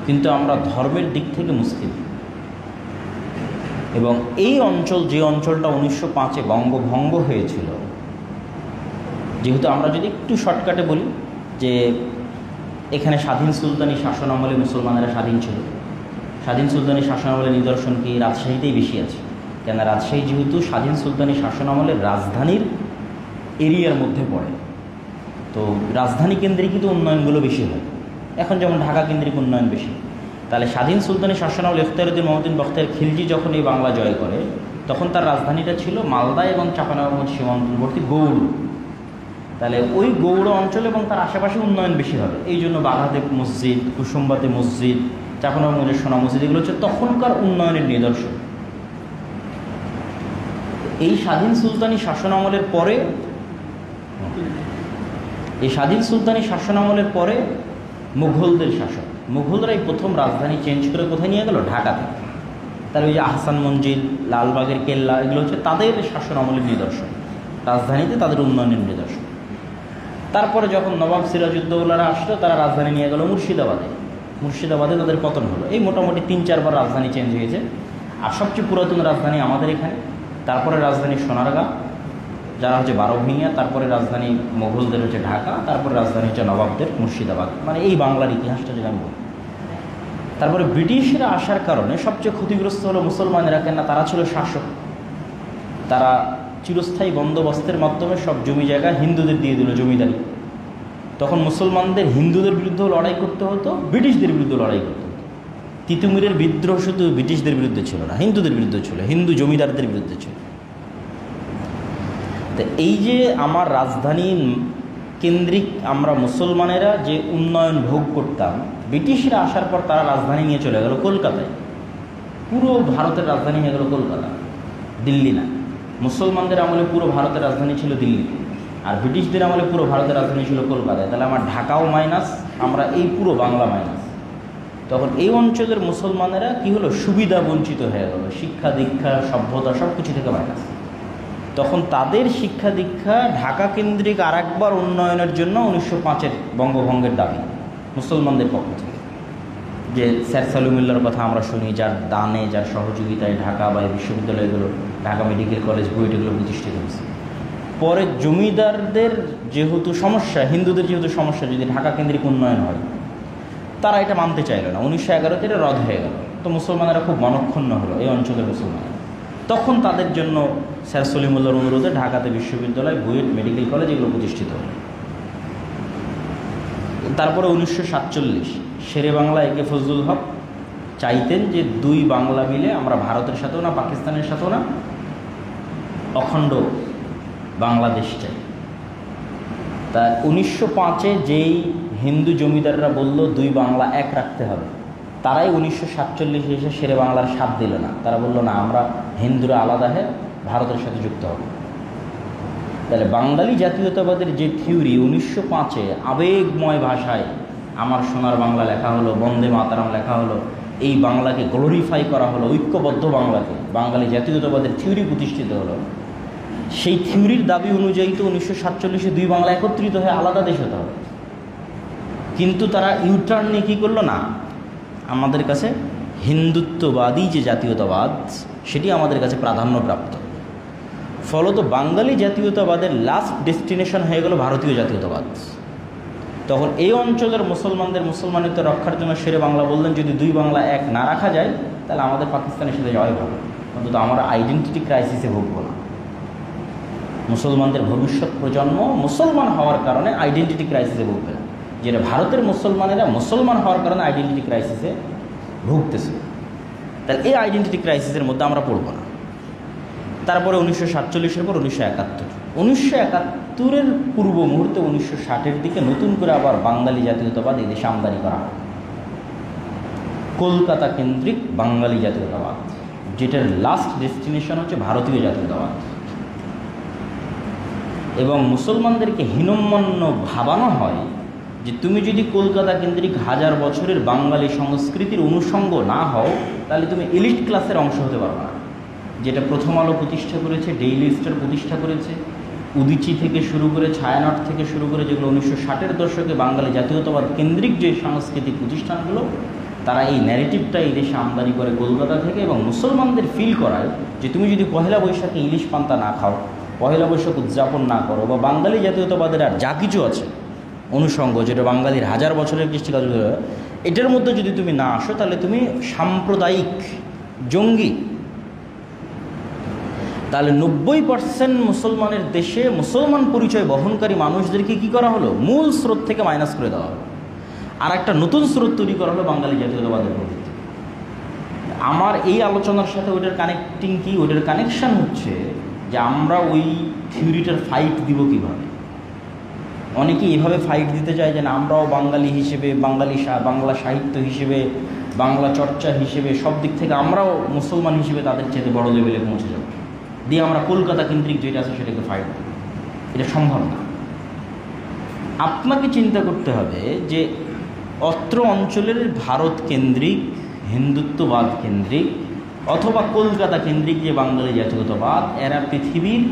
কিন্তু আমরা ধর্মের দিক থেকে মুসলিম। এবং এই অঞ্চল, যে অঞ্চলটা 1905-এ বঙ্গভঙ্গ হয়েছিল, যেহেতু আমরা যদি একটু শর্টকাটে বলি যে এখানে স্বাধীন সুলতানি শাসন আমলে মুসলমানেরা স্বাধীন ছিল। স্বাধীন সুলতানি শাসন আমলের নিদর্শন কি রাজশাহীতেই বেশি আছে, কেন রাজশাহী যেহেতু স্বাধীন সুলতানি শাসন আমলের রাজধানীর এরিয়ার মধ্যে পড়ে। তো রাজধানী কেন্দ্রিকৃত উন্নয়নগুলো বেশি হয়। এখন যেমন ঢাকা কেন্দ্রিক উন্নয়ন বেশি। তাহলে স্বাধীন সুলতানি শাসনামল ইখতিয়ারউদ্দিন মহমুদ্দিন বখতিয়ার খিলজি যখন এই বাংলা জয় করে, তখন তার রাজধানীটা ছিল মালদা এবং চাঁপাইনবাবগঞ্জ সীমান্তবর্তী গৌড়। তাহলে ওই গৌড় অঞ্চল এবং তার আশেপাশে উন্নয়ন বেশি হবে। এই জন্য বাঘাদেব মসজিদ, কুসুমবাতি মসজিদ, চাঁপাইনবাবগঞ্জের সোনা মসজিদ, এগুলো হচ্ছে তখনকার উন্নয়নের নিদর্শন। এই স্বাধীন সুলতানি শাসনামলের পরে, মুঘলদের শাসন, মুঘলরাই প্রথম রাজধানী চেঞ্জ করে কোথায় নিয়ে গেল? ঢাকাতে। তার ওই যে আহসান মঞ্জিল, লালবাগের কেল্লা, এগুলো হচ্ছে তাদের শাসন আমলের নিদর্শন, রাজধানীতে তাদের উন্নয়নের নিদর্শন। তারপরে যখন নবাব সিরাজউদ্দৌলারা আসলো, তারা রাজধানী নিয়ে গেল মুর্শিদাবাদে তাদের পতন হলো। এই মোটামুটি 3-4 বার রাজধানী চেঞ্জ হয়েছে। আর সবচেয়ে পুরাতন রাজধানী আমাদের এখানে, তারপরে রাজধানী সোনারগাঁ, যারা হচ্ছে 12 ভূঁইয়া, তারপরে রাজধানী মোগলদের হচ্ছে ঢাকা, তারপরে রাজধানী হচ্ছে নবাবদের মুর্শিদাবাদ। মানে এই বাংলার ইতিহাসটা যদি আমি বলি। তারপরে ব্রিটিশরা আসার কারণে সবচেয়ে ক্ষতিগ্রস্ত হলো মুসলমানেরা। কেন? তারা ছিল শাসক, তারা চিরস্থায়ী বন্দোবস্তের মাধ্যমে সব জমি জায়গা হিন্দুদের দিয়ে দিল, জমিদারি। তখন মুসলমানদের হিন্দুদের বিরুদ্ধেও লড়াই করতে হতো, ব্রিটিশদের বিরুদ্ধে লড়াই করতে হতো। তিতুমিরের বিদ্রোহ শুধু ব্রিটিশদের বিরুদ্ধে ছিল না, হিন্দুদের বিরুদ্ধে ছিল, হিন্দু জমিদারদের বিরুদ্ধে ছিল। তো এই যে আমার রাজধানী কেন্দ্রিক আমরা মুসলমানেরা যে উন্নয়ন ভোগ করতাম, ব্রিটিশরা আসার পর তারা রাজধানী নিয়ে চলে গেল কলকাতায়। পুরো ভারতের রাজধানী হয়ে গেল কলকাতা, দিল্লি না। মুসলমানদের আমলে পুরো ভারতের রাজধানী ছিল দিল্লি। আর ব্রিটিশদের আমলে পুরো ভারতের রাজধানী ছিল কলকাতায়, তাহলে আমার ঢাকাও মাইনাস, আমরা এই পুরো বাংলা মাইনাস। তখন এই অঞ্চলের মুসলমানেরা কি হলো, সুবিধা বঞ্চিত হয়ে গেল, শিক্ষা দীক্ষা সভ্যতা সব কিছু থেকে মাইনাস। তখন তাদের শিক্ষা দীক্ষা ঢাকা কেন্দ্রিক আর একবার উন্নয়নের জন্য 1905-এর বঙ্গভঙ্গের দাবি মুসলমানদের পক্ষ থেকে, যে স্যার সালিমুল্লাহর কথা আমরা শুনি, যার দানে যার সহযোগিতায় ঢাকা বা এই বিশ্ববিদ্যালয়গুলো, ঢাকা মেডিকেল কলেজ, বুয়েট এগুলো প্রতিষ্ঠিত হয়েছে। পরে জমিদারদের যেহেতু সমস্যা, হিন্দুদের যেহেতু সমস্যা, যদি ঢাকা কেন্দ্রিক উন্নয়ন হয়, তারা এটা মানতে চাইল না। 1911-তে এটা রদ হয়ে গেল। তো মুসলমানেরা খুব মনক্ষুণ্ণ হলো, এই অঞ্চলের মুসলমানেরা। তখন তাদের জন্য স্যার সলিমুল্লাহর অনুরোধে ঢাকাতে বিশ্ববিদ্যালয়, বুয়েট মেডিকেল কলেজ এগুলো প্রতিষ্ঠিত হলো। তারপরে 1947 শেরে বাংলা একে ফজলুল হক চাইতেন যে দুই বাংলা মিলে আমরা ভারতের সাথেও না পাকিস্তানের সাথেও না অখণ্ড বাংলাদেশ চাই। তা 1905-এ যেই হিন্দু জমিদাররা বলল দুই বাংলা এক রাখতে হবে, তারাই 1947 এসে শেরে বাংলার স্বাদ দিল না। তারা বলল না, আমরা হিন্দুরা আলাদা হয়ে ভারতের সাথে যুক্ত হব। তাহলে বাঙালি জাতীয়তাবাদের যে থিওরি 1905-এ আবেগময় ভাষায় আমার সোনার বাংলা লেখা হলো, বন্দে মাতারাম লেখা হলো, এই বাংলাকে গ্লোরিফাই করা হলো, ঐক্যবদ্ধ বাংলাকে, বাঙালি জাতীয়তাবাদের থিওরি প্রতিষ্ঠিত হলো। সেই থিওরির দাবি অনুযায়ী তো 1947-এ দুই বাংলা একত্রিত হয়ে আলাদা দেশ হতে হবে। কিন্তু তারা ইউটার্ন নিয়ে কী করলো, না, আমাদের কাছে হিন্দুত্ববাদী যে জাতীয়তাবাদ সেটি আমাদের কাছে প্রাধান্যপ্রাপ্ত। ফলত বাঙালি জাতীয়তাবাদের লাস্ট ডেস্টিনেশন হয়ে গেল ভারতীয় জাতীয়তাবাদ। তখন এই অঞ্চলের মুসলমানিত্ব রক্ষার জন্য শেরে বাংলা বললেন, যদি দুই বাংলা এক না রাখা যায় তাহলে আমাদের পাকিস্তানের সাথে যাওয়াই ভালো, অন্তত আমরা আইডেন্টিটি ক্রাইসিসে ভুগব না। মুসলমানদের ভবিষ্যৎ প্রজন্ম মুসলমান হওয়ার কারণে আইডেন্টিটি ক্রাইসিসে ভুগবে না, যেটা ভারতের মুসলমানেরা মুসলমান হওয়ার কারণে আইডেন্টিটি ক্রাইসিসে ভুগতেছে। তাহলে এই আইডেন্টিটি ক্রাইসিসের মধ্যে আমরা পড়ব না। তারপরে 1947-এর পর 1971-এর পূর্ব মুহূর্তে 1960-এর দিকে নতুন করে আবার বাঙালি জাতীয়তাবাদ এই দেশে আমদানি করা হয়, কলকাতা কেন্দ্রিক বাঙালি জাতীয়তাবাদ, যেটার লাস্ট ডেস্টিনেশন হচ্ছে ভারতীয় জাতীয়তাবাদ। এবং মুসলমানদেরকে হীনম্মন্য ভাবানো হয় যে তুমি যদি কলকাতা কেন্দ্রিক হাজার বছরের বাঙালি সংস্কৃতির অনুষঙ্গ না হও তাহলে তুমি এলিট ক্লাসের অংশ হতে পারবে না। যেটা প্রথম আলো প্রতিষ্ঠা করেছে, ডেইলি স্টার প্রতিষ্ঠা করেছে, উদিচি থেকে শুরু করে, ছায়ানট থেকে শুরু করে, যেগুলো 1960-এর দশকে বাঙালি জাতীয়তাবাদ কেন্দ্রিক যে সাংস্কৃতিক প্রতিষ্ঠানগুলো, তারা এই ন্যারেটিভটা এই দেশে আমদানি করে কলকাতা থেকে, এবং মুসলমানদের ফিল করায় যে তুমি যদি পহেলা বৈশাখে ইলিশ পান্তা না খাও, পহেলা বৈশাখ উদযাপন না করো, বা বাঙালি জাতীয়তাবাদের আর যা কিছু আছে অনুষঙ্গ, যেটা বাঙালির হাজার বছরের কৃষ্টিকাজ, এটার মধ্যে যদি তুমি না আসো তাহলে তুমি সাম্প্রদায়িক জঙ্গি। তাহলে 90% মুসলমানের দেশে মুসলমান পরিচয় বহনকারী মানুষদেরকে কী করা হলো, মূল স্রোত থেকে মাইনাস করে দেওয়া হলো, আর একটা নতুন স্রোত তৈরি করা হলো বাঙালি জাতীয়তাবাদের প্রবৃত্তি। আমার এই আলোচনার সাথে ওইটার কানেক্টিং কি, ওইটার কানেকশান হচ্ছে যে আমরা ওই থিওরিটার ফাইট দিব কীভাবে। অনেকেই এভাবে ফাইট দিতে চায় যে না, আমরাও বাঙালি হিসেবে, বাংলা সাহিত্য হিসেবে, বাংলা চর্চা হিসেবে, সব দিক থেকে আমরাও মুসলমান হিসেবে তাদের চেয়ে বড় লেভেলে পৌঁছে যাব, দিয়ে আমরা কলকাতা কেন্দ্রিক যেটা আছে সেটাকে ফাইট দেব। এটা সম্ভব না। আপনাকে চিন্তা করতে হবে যে অত্র অঞ্চলের ভারত কেন্দ্রিক, হিন্দুত্ববাদ কেন্দ্রিক অথবা কলকাতা কেন্দ্রিক যে বাঙালি জাতীয়তাবাদ, এরা পৃথিবীর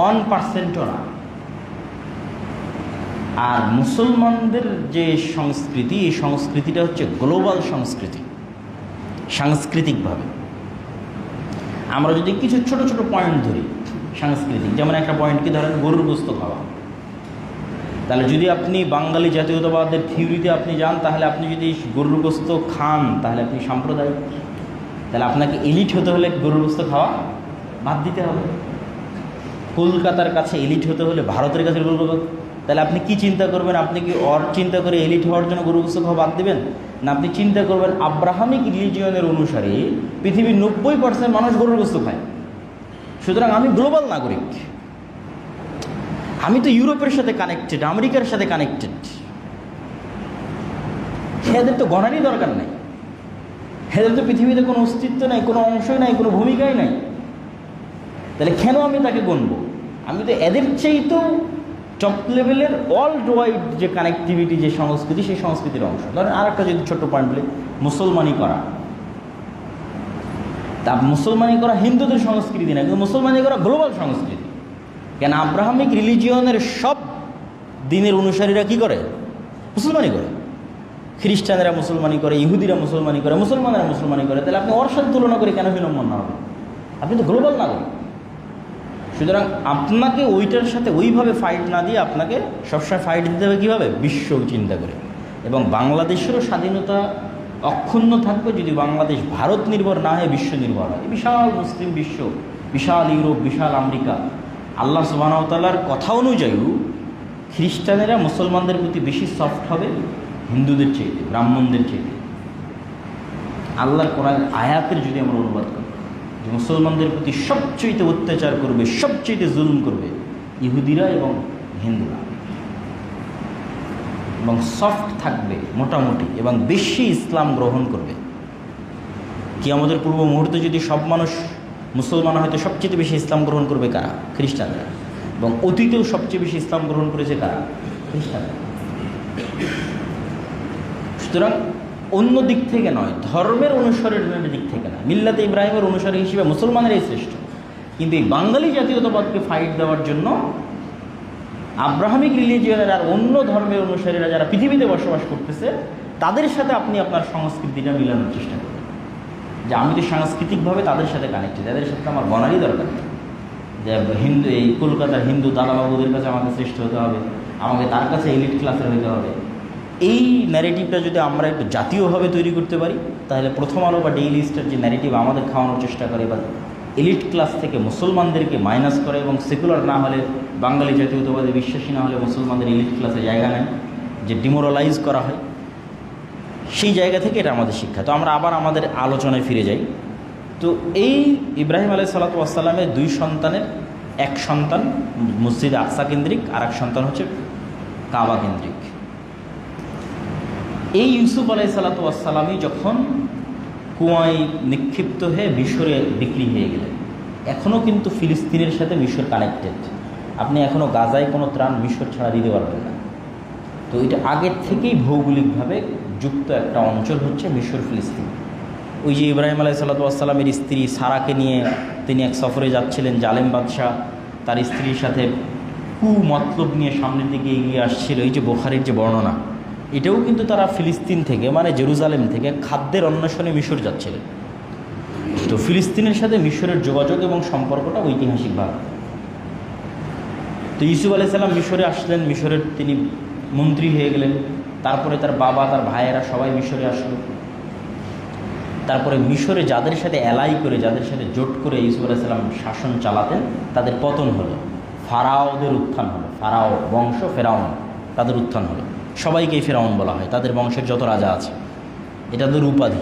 1%ও না। আর মুসলমানদের যে সংস্কৃতি, এই সংস্কৃতিটা হচ্ছে গ্লোবাল সংস্কৃতি। সাংস্কৃতিকভাবে আমরা যদি কিছু ছোট ছোট পয়েন্ট ধরি সাংস্কৃতিক, যেমন একটা পয়েন্ট কি ধরেন, গরুর গোস্ত খাওয়া। তাহলে যদি আপনি বাঙালি জাতীয়তাবাদের থিওরিতে আপনি যান, তাহলে আপনি যদি গরুর গোস্ত খান তাহলে আপনি সাম্প্রদায়িক। তাহলে আপনাকে এলিট হতে হলে গরুর গোস্ত খাওয়া বাদ দিতে হবে। কলকাতার কাছে এলিট হতে হলে ভারতের কাছে গরুর গোস্ত, তাহলে আপনি কি চিন্তা করবেন? আপনি কি চিন্তা করে এলিট হওয়ার জন্য গরুর গোস্ত খাওয়া বাদ দেবেন? না, আপনি চিন্তা করবেন আব্রাহামিক রিলিজিয়নের অনুসারে পৃথিবীর 90% মানুষ গরুর গোস্ত খায়, সুতরাং আমি গ্লোবাল নাগরিক, আমি তো ইউরোপের সাথে কানেক্টেড, আমেরিকার সাথে কানেক্টেড। এদের তো গণারই দরকার নেই, এদের তো পৃথিবীতে কোনো অস্তিত্ব নাই, কোনো অংশই নাই, কোনো ভূমিকাই নাই। তাহলে কেন আমি তাকে গণব? আমি তো এদের চেয়েই তো টপ লেভেলের ওয়ার্ল্ড ওয়াইড যে কানেক্টিভিটি, যে সংস্কৃতি, সেই সংস্কৃতির অংশ। ধরেন আর একটা যদি ছোট্ট পয়েন্ট বলি, মুসলমানি করা। তা মুসলমানি করা হিন্দুদের সংস্কৃতি না, কিন্তু মুসলমানি করা গ্লোবাল সংস্কৃতি। কেন আব্রাহামিক রিলিজিয়নের সব দিনের অনুসারীরা কি করে? মুসলমানি করে। খ্রিস্টানেরা মুসলমানি করে, ইহুদিরা মুসলমানি করে, মুসলমানেরা মুসলমানি করে। তাহলে আপনি ওর সাথে তুলনা করে কেন বিলম্বন না হবে? আপনি তো গ্লোবাল নাগরিক। সুতরাং আপনাকে ওইটার সাথে ওইভাবে ফাইট না দিয়ে আপনাকে সবসময় ফাইট দিতে হবে কীভাবে? বিশ্ব চিন্তা করে। এবং বাংলাদেশেরও স্বাধীনতা অক্ষুণ্ণ থাকবে যদি বাংলাদেশ ভারত নির্ভর না হয়ে বিশ্ব নির্ভর হয়। বিশাল মুসলিম বিশ্ব, বিশাল ইউরোপ, বিশাল আমেরিকা। আল্লাহ সুবহানাহু ওয়া তাআলার কথা অনুযায়ী খ্রিস্টানেরা মুসলমানদের প্রতি বেশি সফট হবে হিন্দুদের চাইতে, ব্রাহ্মণদের চাইতে। আল্লাহর কোরআন আয়াতের যদি আমরা অনুবাদ করি যে মুসলমানদের প্রতি সবচেয়ে অত্যাচার করবে, সবচেয়ে জুলুম করবে ইহুদিরা এবং হিন্দুরা, এবং সফট থাকবে মোটামুটি, এবং বেশি ইসলাম গ্রহণ করবে। কিয়ামতের পূর্ব মুহূর্তে যদি সব মানুষ মুসলমান হয়তো সবচেয়ে বেশি ইসলাম গ্রহণ করবে কারা? খ্রিস্টানরা। এবং অতীতেও সবচেয়ে বেশি ইসলাম গ্রহণ করেছে কারা? খ্রিস্টানরা। সুতরাং অন্য দিক থেকে নয়, ধর্মের অনুসরণের দিক থেকে না, মিল্লাতে ইব্রাহিমের অনুসারী হিসেবে মুসলমানেরাই শ্রেষ্ঠ। কিন্তু এই বাঙালি জাতীয়তাবাদকে ফাইট দেওয়ার জন্য আব্রাহামিক রিলিজিয়নের আর অন্য ধর্মের অনুসারীরা যারা পৃথিবীতে বসবাস করতেছে তাদের সাথে আপনি আপনার সংস্কৃতিটা মিলানোর চেষ্টা করবেন, যে আমি তো সাংস্কৃতিকভাবে তাদের সাথে কানেক্টেড, তাদের সাথে আমার বনারই দরকার নেই যে হিন্দু, এই কলকাতার হিন্দু দাদাবাবুদের কাছে আমাকে শ্রেষ্ঠ হতে হবে, আমাকে তার কাছে এলিট ক্লাসের হতে হবে। এই ন্যারেটিভটা যদি আমরা একটু জাতীয়ভাবে তৈরি করতে পারি, তাহলে প্রথম আলো বা ডেইলি স্টার যে ন্যারেটিভ আমাদের খাওয়ানোর চেষ্টা করে বা এলিট ক্লাস থেকে মুসলমানদেরকে মাইনাস করে এবং সেকুলার না হলে, বাঙালি জাতীয়তাবাদে বিশ্বাসী না হলে মুসলমানদের এলিট ক্লাসে জায়গা নেয়, যে ডিমোরালাইজ করা হয়, সেই জায়গা থেকে এটা আমাদের শিক্ষা। তো আমরা আবার আমাদের আলোচনায় ফিরে যাই। তো এই ইব্রাহিম আলাইহিসসালাতু ওয়াসসালামের দুই সন্তানের এক সন্তান মসজিদ আকসা কেন্দ্রিক, আর এক সন্তান হচ্ছে কাবা কেন্দ্রিক। এই ইউসুফ আলাইহিসসালাতু ওয়াসসালামই যখন কুয়ায় নিক্ষিপ্ত হয়ে মিশরে বিক্রি হয়ে গেলেন, এখনও কিন্তু ফিলিস্তিনের সাথে মিশর কানেক্টেড। আপনি এখনও গাজায় কোনো ত্রাণ মিশর ছাড়া দিতে পারবেন না। তো এটা আগের থেকেই ভৌগোলিকভাবে যুক্ত একটা অঞ্চল হচ্ছে মিশর ফিলিস্তিন। ওই যে ইব্রাহিম আলাইহিসসালাতু ওয়াসসালামের স্ত্রী সারাকে নিয়ে তিনি এক সফরে যাচ্ছিলেন, জালেম বাদশাহ তার স্ত্রীর সাথে মতলব নিয়ে সামনের দিকে এগিয়ে আসছিল, এই যে বুখারীর যে বর্ণনা, এটাও কিন্তু তারা ফিলিস্তিন থেকে, মানে জেরুজালেম থেকে খাদ্যের অন্বেষণে মিশর যাচ্ছিলেন। তো ফিলিস্তিনের সাথে মিশরের যোগাযোগ এবং সম্পর্কটা ঐতিহাসিকভাবে। তো ইউসুফ আলাইহিস সালাম মিশরে আসলেন, মিশরের তিনি মন্ত্রী হয়ে গেলেন। তারপরে তার বাবা, তার ভাইয়েরা সবাই মিশরে আসলো। তারপরে মিশরে যাদের সাথে অ্যালাই করে, যাদের সাথে জোট করে ইউসুফ আলাইহিস সালাম শাসন চালাতেন, তাদের পতন হলো, ফারাওদের উত্থান হলো। ফারাও বংশ, ফেরাউন, তাদের উত্থান হলো। সবাইকেই ফেরাউন বলা হয়, তাদের বংশের যত রাজা আছে, এটা তাদের উপাধি।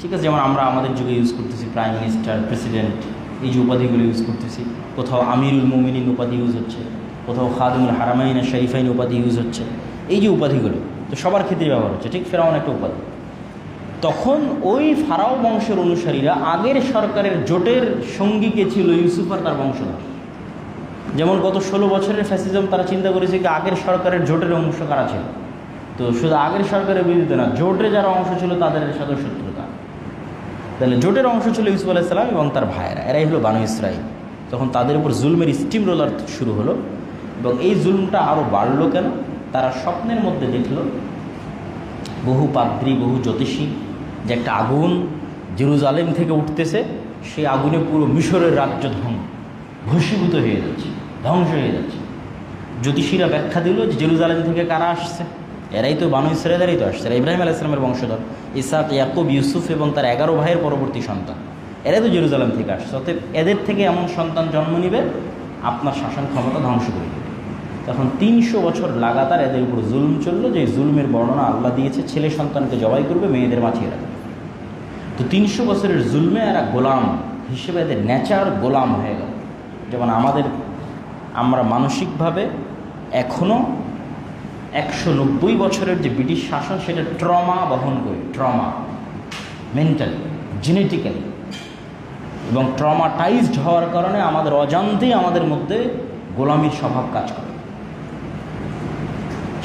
ঠিক আছে, যেমন আমরা আমাদের যুগে ইউজ করতেছি প্রাইম মিনিস্টার, প্রেসিডেন্ট, এই যে উপাধিগুলো ইউজ করতেছি। কোথাও আমিরুল মুমিনিন উপাধি ইউজ হচ্ছে, কোথাও খাদিমুল হারামাইন আর শরীফাইন উপাধি ইউজ হচ্ছে। এই যে উপাধিগুলো তো সবার ক্ষেত্রে ব্যবহার হচ্ছে। ঠিক ফেরাউন একটা উপাধি। তখন ওই ফারাও বংশের অনুসারীরা আগের সরকারের জোটের সঙ্গীকে ছিল ইউসুফ আর তার বংশধর। যেমন গত 16 বছরের ফ্যাসিজম, তারা চিন্তা করেছে কি আগের সরকারের জোটের অংশ কারা ছিল। তো শুধু আগের সরকারের বিরুদ্ধে না, জোটের যারা অংশ ছিল তাদের সাথে শত্রুতা। তাহলে জোটের অংশ ছিল ইউসুফ আলাইহিস সালাম এবং তার ভাইয়েরা, এরাই হলো বানু ইসরাইল। তখন তাদের উপর জুলমের স্টিম রোলার শুরু হলো, এবং এই জুলমটা আরও বাড়লো কেন? তারা স্বপ্নের মধ্যে দেখলো বহু পাদ্রী, বহু জ্যোতিষী, যে একটা আগুন জেরুজালেম থেকে উঠতেছে, সেই আগুনে পুরো মিশরের রাজ্য ভস্মীভূত হয়ে যাচ্ছে, ধ্বংস হয়ে যাচ্ছে। জ্যোতিষীরা ব্যাখ্যা দিল যে জেরুজালেম থেকে কারা আসছে? এরাই তো বানু ইসরাইলেরই তো আসছে, এরা ইব্রাহিম আলাইহিস সালামের বংশধর, ইসহাক, ইয়াকুব, ইউসুফ এবং তার 11 ভাইয়ের পরবর্তী সন্তান। এরাই তো জেরুজালেম থেকে আসছে। অতএব এদের থেকে এমন সন্তান জন্ম নিবে আপনার শাসন ক্ষমতা ধ্বংস করে দেবে। তখন 300 বছর লাগাতার এদের উপর জুলম চললো, যে জুলমের বর্ণনা আল্লাহ দিয়েছে, ছেলে সন্তানকে জবাই করবে, মেয়েদের মাছিয়ে রাখবে। তো 300 বছরের জুলমে এরা গোলাম হিসেবে, এদের নেচার গোলাম হয়ে গেল। যেমন আমরা মানসিকভাবে এখনও 190 বছরের যে ব্রিটিশ শাসন, সেটা ট্রমা বহন করি, ট্রমা মেন্টালি, জেনেটিক্যালি, এবং ট্রমাটাইজড হওয়ার কারণে আমাদের অজান্তেই আমাদের মধ্যে গোলামির স্বভাব কাজ করে।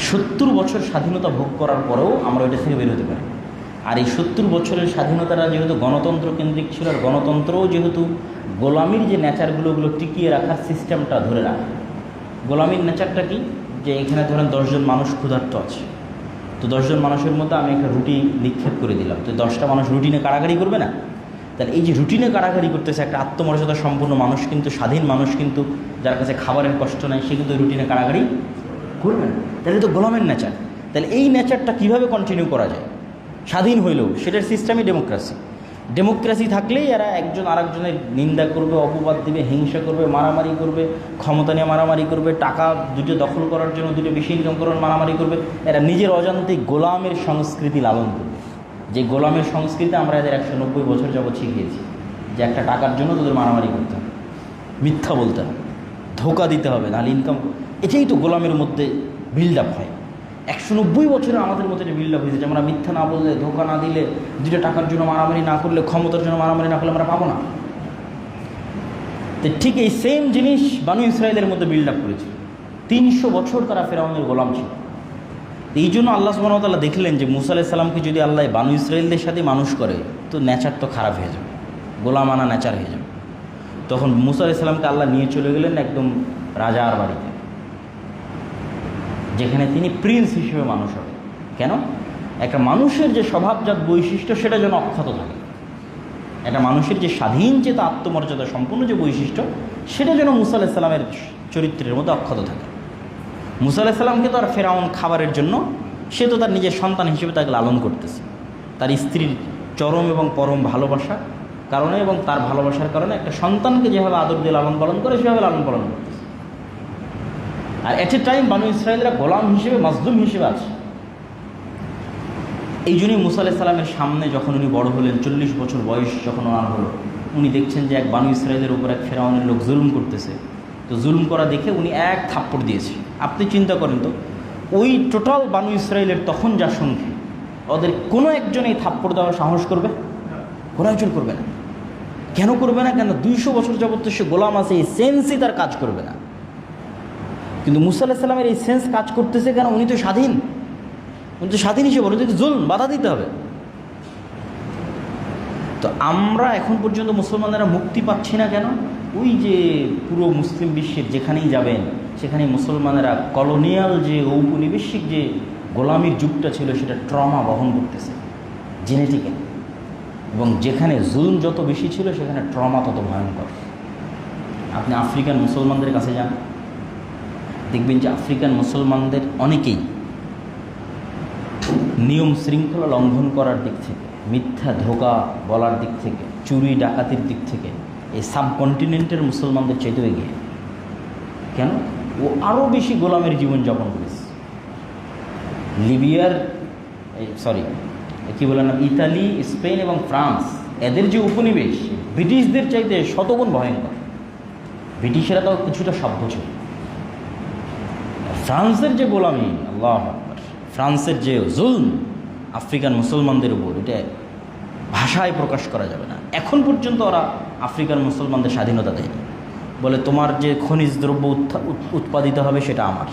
70 বছর স্বাধীনতা ভোগ করার পরেও আমরা ওইটা থেকে বের হতে পারি। আর এই 70 বছরের স্বাধীনতাটা যেহেতু গণতন্ত্র কেন্দ্রিক ছিল, আর গণতন্ত্রও যেহেতু গোলামির যে নেচারগুলো ওগুলো টিকিয়ে রাখার সিস্টেমটা ধরে রাখে। গোলামির নেচারটা কি, যে এখানে ধরেন 10 জন মানুষ ক্ষুধার্ত আছে, তো 10 জন মানুষের মধ্যে আমি একটা রুটি নিক্ষেপ করে দিলাম, তো 10টা মানুষ রুটিনে কাড়াকাড়ি করবে না? তাহলে এই যে রুটিনে কাড়াকাড়ি করতেছে একটা আত্মমর্যাদা সম্পূর্ণ মানুষ, কিন্তু স্বাধীন মানুষ কিন্তু যার কাছে খাবারের কষ্ট নাই, সে কিন্তু রুটিনে কাড়াকাড়ি করবে না। তাহলে তো গোলামের নেচার। তাহলে এই নেচারটা কীভাবে কন্টিনিউ করা যায় স্বাধীন হইলেও? সেটার সিস্টেমই ডেমোক্রেসি। ডেমোক্রেসি থাকলেই এরা একজন আরেকজনের নিন্দা করবে, অপবাদ দিবে, হিংসা করবে, মারামারি করবে, ক্ষমতা নিয়ে মারামারি করবে, টাকা দুটো দখল করার জন্য দুটো বেশি ইনকাম করার মারামারি করবে। এরা নিজের অজান্তে গোলামের সংস্কৃতি লালন করবে, যে গোলামের সংস্কৃতি আমরা এদের 190 বছর যাবৎ শিখিয়েছি, যে একটা টাকার জন্য তোদের মারামারি করতে হবে, মিথ্যা বলতে হবে, ধোকা দিতে হবে, নাহলে ইনকাম। এটাই তো গোলামের মধ্যে বিল্ড আপ হয়। 190 বছরে আমাদের মধ্যে এটা বিল্ড আপ হয়েছে যে আমরা মিথ্যা না বললে, ধোকা না দিলে, দুটো টাকার জন্য মারামারি না করলে, ক্ষমতার জন্য মারামারি না করলে আমরা পাবো না। তো ঠিক এই সেম জিনিস বানু ইসরায়েলের মধ্যে বিল্ড আপ করেছিল। 300 বছর তারা ফেরাউনের গোলাম ছিল। এই জন্য আল্লাহ সুবহানাহু ওয়া তাআলা দেখলেন যে মুসা আলাইহিস সালামকে যদি আল্লাহ বানু ইসরায়েলদের সাথে মানুষ করে, তো নেচার তো খারাপ হয়ে যাবে, গোলামানা নেচার হয়ে যাবে। তখন মুসা আলাইহিস সালামকে আল্লাহ নিয়ে চলে গেলেন একদম রাজার বাড়িতে, যেখানে তিনি প্রিন্স হিসেবে মানুষ হবে। কেন? একটা মানুষের যে স্বভাবজাত বৈশিষ্ট্য সেটা যেন অক্ষত থাকে, একটা মানুষের যে স্বাধীন চেতা আত্মমর্যাদা সম্পূর্ণ যে বৈশিষ্ট্য সেটা যেন মুসা আলাইহিস সালামের চরিত্রের মধ্যে অক্ষত থাকে। মুসা আলাইহিস সালামকে তো আর ফেরাউন খাবারের জন্য, সে তো তার নিজের সন্তান হিসেবে তাকে লালন করতেছে, তার স্ত্রীর চরম এবং পরম ভালোবাসার কারণে এবং তার ভালোবাসার কারণে একটা সন্তানকে যেভাবে আদর দিয়ে লালন পালন করে সেভাবে লালন পালন করতেছে। আর এট এ টাইম বানু ইসরায়েলরা গোলাম হিসেবে, মাজলুম হিসেবে আছে। এই জন্যই মুসা আলাইহিস সালামের সামনে যখন উনি বড় হলেন, 40 বছর বয়স যখন ওনার হলো, উনি দেখছেন যে এক বানু ইসরায়েলের উপর এক ফেরাউনের লোক জুলুম করতেছে। তো জুলুম করা দেখে উনি এক থাপ্পড় দিয়েছে। আপনি চিন্তা করেন তো, ওই টোটাল বানু ইসরায়েলের তখন যা সংখ্যা, ওদের কোনো একজন এই থাপ্পড় দেওয়ার সাহস করবে? কোনো একজন করবে না। কেন করবে না? কেন? 200 বছর যাবত সে গোলাম আছে, এই সেন্সই তার কাজ করবে না। কিন্তু মুসা আলাইহিস সালামের এই সেন্স কাজ করতেছে কেন? উনি তো স্বাধীন, উনি তো স্বাধীন হিসেবে, উনি তো জুলম বাধা দিতে হবে। তো আমরা এখন পর্যন্ত মুসলমানেরা মুক্তি পাচ্ছি না কেন? ওই যে পুরো মুসলিম বিশ্বের যেখানেই যাবেন সেখানেই মুসলমানেরা কলোনিয়াল যে ঔপনিবেশিক যে গোলামির যুগটা ছিল সেটা ট্রমা বহন করতেছে জেনেটিক্যাল, এবং যেখানে জুলম যত বেশি ছিল সেখানে ট্রমা তত ভয়ঙ্কর। আপনি আফ্রিকান মুসলমানদের কাছে যান, দেখবেন যে আফ্রিকান মুসলমানদের অনেকেই নিয়ম শৃঙ্খলা লঙ্ঘন করার দিক থেকে, মিথ্যা ধোকা বলার দিক থেকে, চুরি ডাকাতির দিক থেকে এই সাবকন্টিনেন্টের মুসলমানদের চাইতেও এগিয়ে। কেন? ও আরও বেশি গোলামের জীবনযাপন করেছে। লিবিয়ার কী বলে না, ইতালি, স্পেন এবং ফ্রান্স, এদের যে উপনিবেশ ব্রিটিশদের চাইতে শতগুণ ভয়ঙ্কর। ব্রিটিশেরা তো কিছুটা সভ্য ছিল। ফ্রান্সের যে গোলামি, আল্লাহু আকবার, ফ্রান্সের যে জুলম আফ্রিকান মুসলমানদের উপর, এটা ভাষায় প্রকাশ করা যাবে না। এখন পর্যন্ত ওরা আফ্রিকান মুসলমানদের স্বাধীনতা দেয়নি। বলে তোমার যে খনিজ দ্রব্য উৎপাদিত হবে সেটা আমার,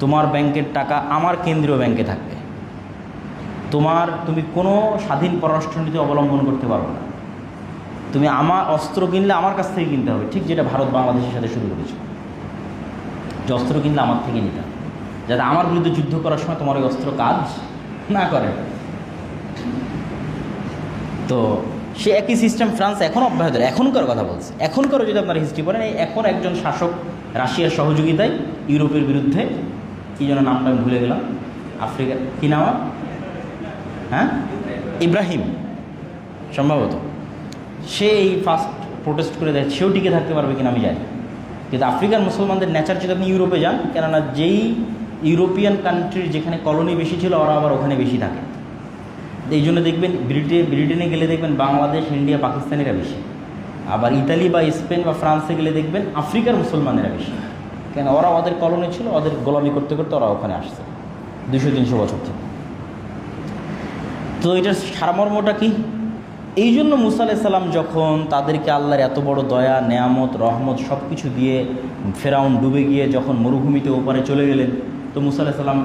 তোমার ব্যাংকের টাকা আমার কেন্দ্রীয় ব্যাংকে থাকবে, তুমি কোনো স্বাধীন পররাষ্ট্রনীতি অবলম্বন করতে পারবে না, তুমি আমার অস্ত্র কিনলে আমার কাছ থেকে কিনতে হবে। ঠিক যেটা ভারত বাংলাদেশের সাথে শুরু করেছে, যে অস্ত্র কিনলে আমার থেকে নিতে হবে, যাতে আমার বিরুদ্ধে যুদ্ধ করার সময় তোমার ওই অস্ত্র কাজ না করে। তো সে একই সিস্টেম ফ্রান্স এখন অব্যাহত, এখনকার কথা বলছে। এখনকারও যদি আপনারা হিস্ট্রি পড়েন, এখন একজন শাসক রাশিয়ার সহযোগিতায় ইউরোপের বিরুদ্ধে, কী যেন নামটা আমি ভুলে গেলাম, আফ্রিকা কী নাম, হ্যাঁ, ইব্রাহিম সম্ভবত, সে এই ফার্স্ট প্রোটেস্ট করে দেয়। সেও টিকে থাকতে পারবে কিনা আমি জানি। কিন্তু আফ্রিকান মুসলমানদের নেচার, যদি আপনি ইউরোপে যান, কেননা যেই ইউরোপিয়ান কান্ট্রির যেখানে কলোনি বেশি ছিল ওরা আবার ওখানে বেশি থাকে। এই জন্য দেখবেন ব্রিটেনে গেলে দেখবেন বাংলাদেশ, ইন্ডিয়া, পাকিস্তানিরা বেশি। আবার ইতালি বা স্পেন বা ফ্রান্সে গেলে দেখবেন আফ্রিকার মুসলমানেরা বেশি। কেন? ওরা ওদের কলোনি ছিল, ওদের গোলামি করতে করতে ওরা ওখানে আসছে 200-300 বছর থেকে। তো এটার সারমর্মটা কি? এই জন্য মুসা আলাইহিস সালাম যখন তাদেরকে আল্লাহর এত বড় দয়া, নেয়ামত, রহমত সব কিছু দিয়ে ফেরাউন ডুবে গিয়ে যখন মরুভূমিতে ওপারে চলে গেলেন, তো তো মুসা আলাইহিস সালাম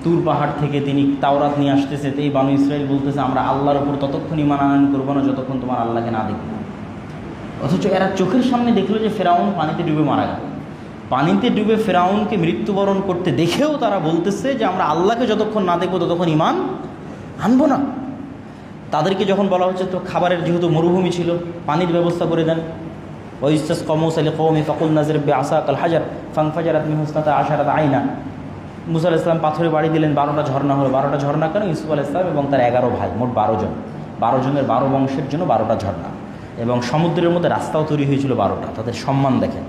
তুর পাহাড় থেকে তিনি তাওরাত নিয়ে আসতেছে, তো এই বানু ইসরাইল বলতেছে আমরা আল্লাহর উপর ততক্ষণ ঈমান আনয়ন করবো না যতক্ষণ তোমার আল্লাহকে না দেখবো। অথচ এরা চোখের সামনে দেখলো যে ফেরাউন পানিতে ডুবে মারা গেল। পানিতে ডুবে ফেরাউনকে মৃত্যুবরণ করতে দেখেও তারা বলতেছে যে আমরা আল্লাহকে যতক্ষণ না দেখবো ততক্ষণ ঈমান আনবো না। তাদেরকে যখন বলা হচ্ছে তো খাবারের যেহেতু মরুভূমি ছিল, পানির ব্যবস্থা করে দেন। ওয়াইস্তাসকা মূসা লিকওমিহি ফাকুলনা ইজরিব বিআসাকাল হাজার ফানফাজারাত মিনহু ইসনাতা আশারাতা আইনা। মুসা আলাইহিস সালাম পাথরে বাড়ি দিলেন, 12টা ঝর্ণা হলো। 12টা ঝর্ণা কেন? ইউসুফ আলাইহিস সালাম এবং তার 11 ভাই, মোট 12 জন। 12 জনের 12 বংশের জন্য 12টা ঝর্ণা, এবং সমুদ্রের মধ্যে রাস্তাও তৈরি হয়েছিল 12টা। তাদের সম্মান দেখেন।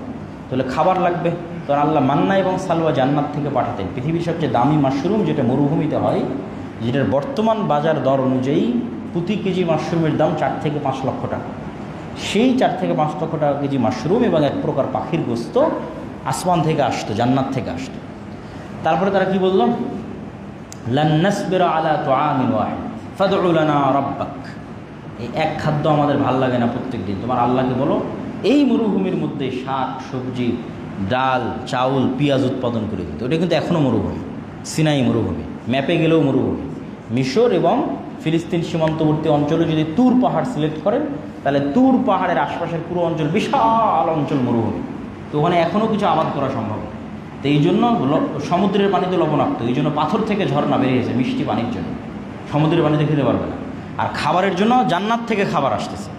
তাহলে খাবার লাগবে, তো আল্লাহ মান্না এবং সালওয়া জান্নাত থেকে পাঠাতেন। পৃথিবীর সবচেয়ে দামি মাশরুম যেটা মরুভূমিতে হয়, যেটার বর্তমান বাজার দর অনুযায়ী প্রতি কেজি মাশরুমের দাম 4 থেকে 5 লক্ষ টাকা। সেই 4 থেকে 5 লক্ষ টাকা কেজি মাশরুম এবং এক প্রকার পাখির গোস্ত আসমান থেকে আসতো, জান্নাত থেকে আসতো। তারপরে তারা কি বলল? লান নাসবিরা আলা তুআমিন ওয়াহিদ ফাদউ লানা রাব্বাক। এই এক খাদ্য আমাদের ভাল লাগে না প্রত্যেক দিন, তোমার আল্লাহকে বলো এই মরুভূমির মধ্যে শাক সবজি ডাল চাউল পেঁয়াজ উৎপাদন করে দিতে। ওটা কিন্তু এখনও মরুভূমি, সিনাই মরুভূমি, ম্যাপে গেলেও মরুভূমি। মিশর এবং ফিলিস্তিন সীমান্তবর্তী অঞ্চলে যদি তুর পাহাড় সিলেক্ট করেন, তাহলে তুর পাহাড়ের আশপাশের পুরো অঞ্চল বিশাল অঞ্চল মরুভূমি। তো ওখানে এখনও কিছু আবাদ করা সম্ভব। তো এই জন্য সমুদ্রের পানিতে লবণাক্ত, এই জন্য পাথর থেকে ঝর্ণা বেরিয়েছে মিষ্টি পানির জন্য, সমুদ্রের পানিতে খেতে পারবে না। আর খাবারের জন্য জান্নাত থেকে খাবার আসতেছে।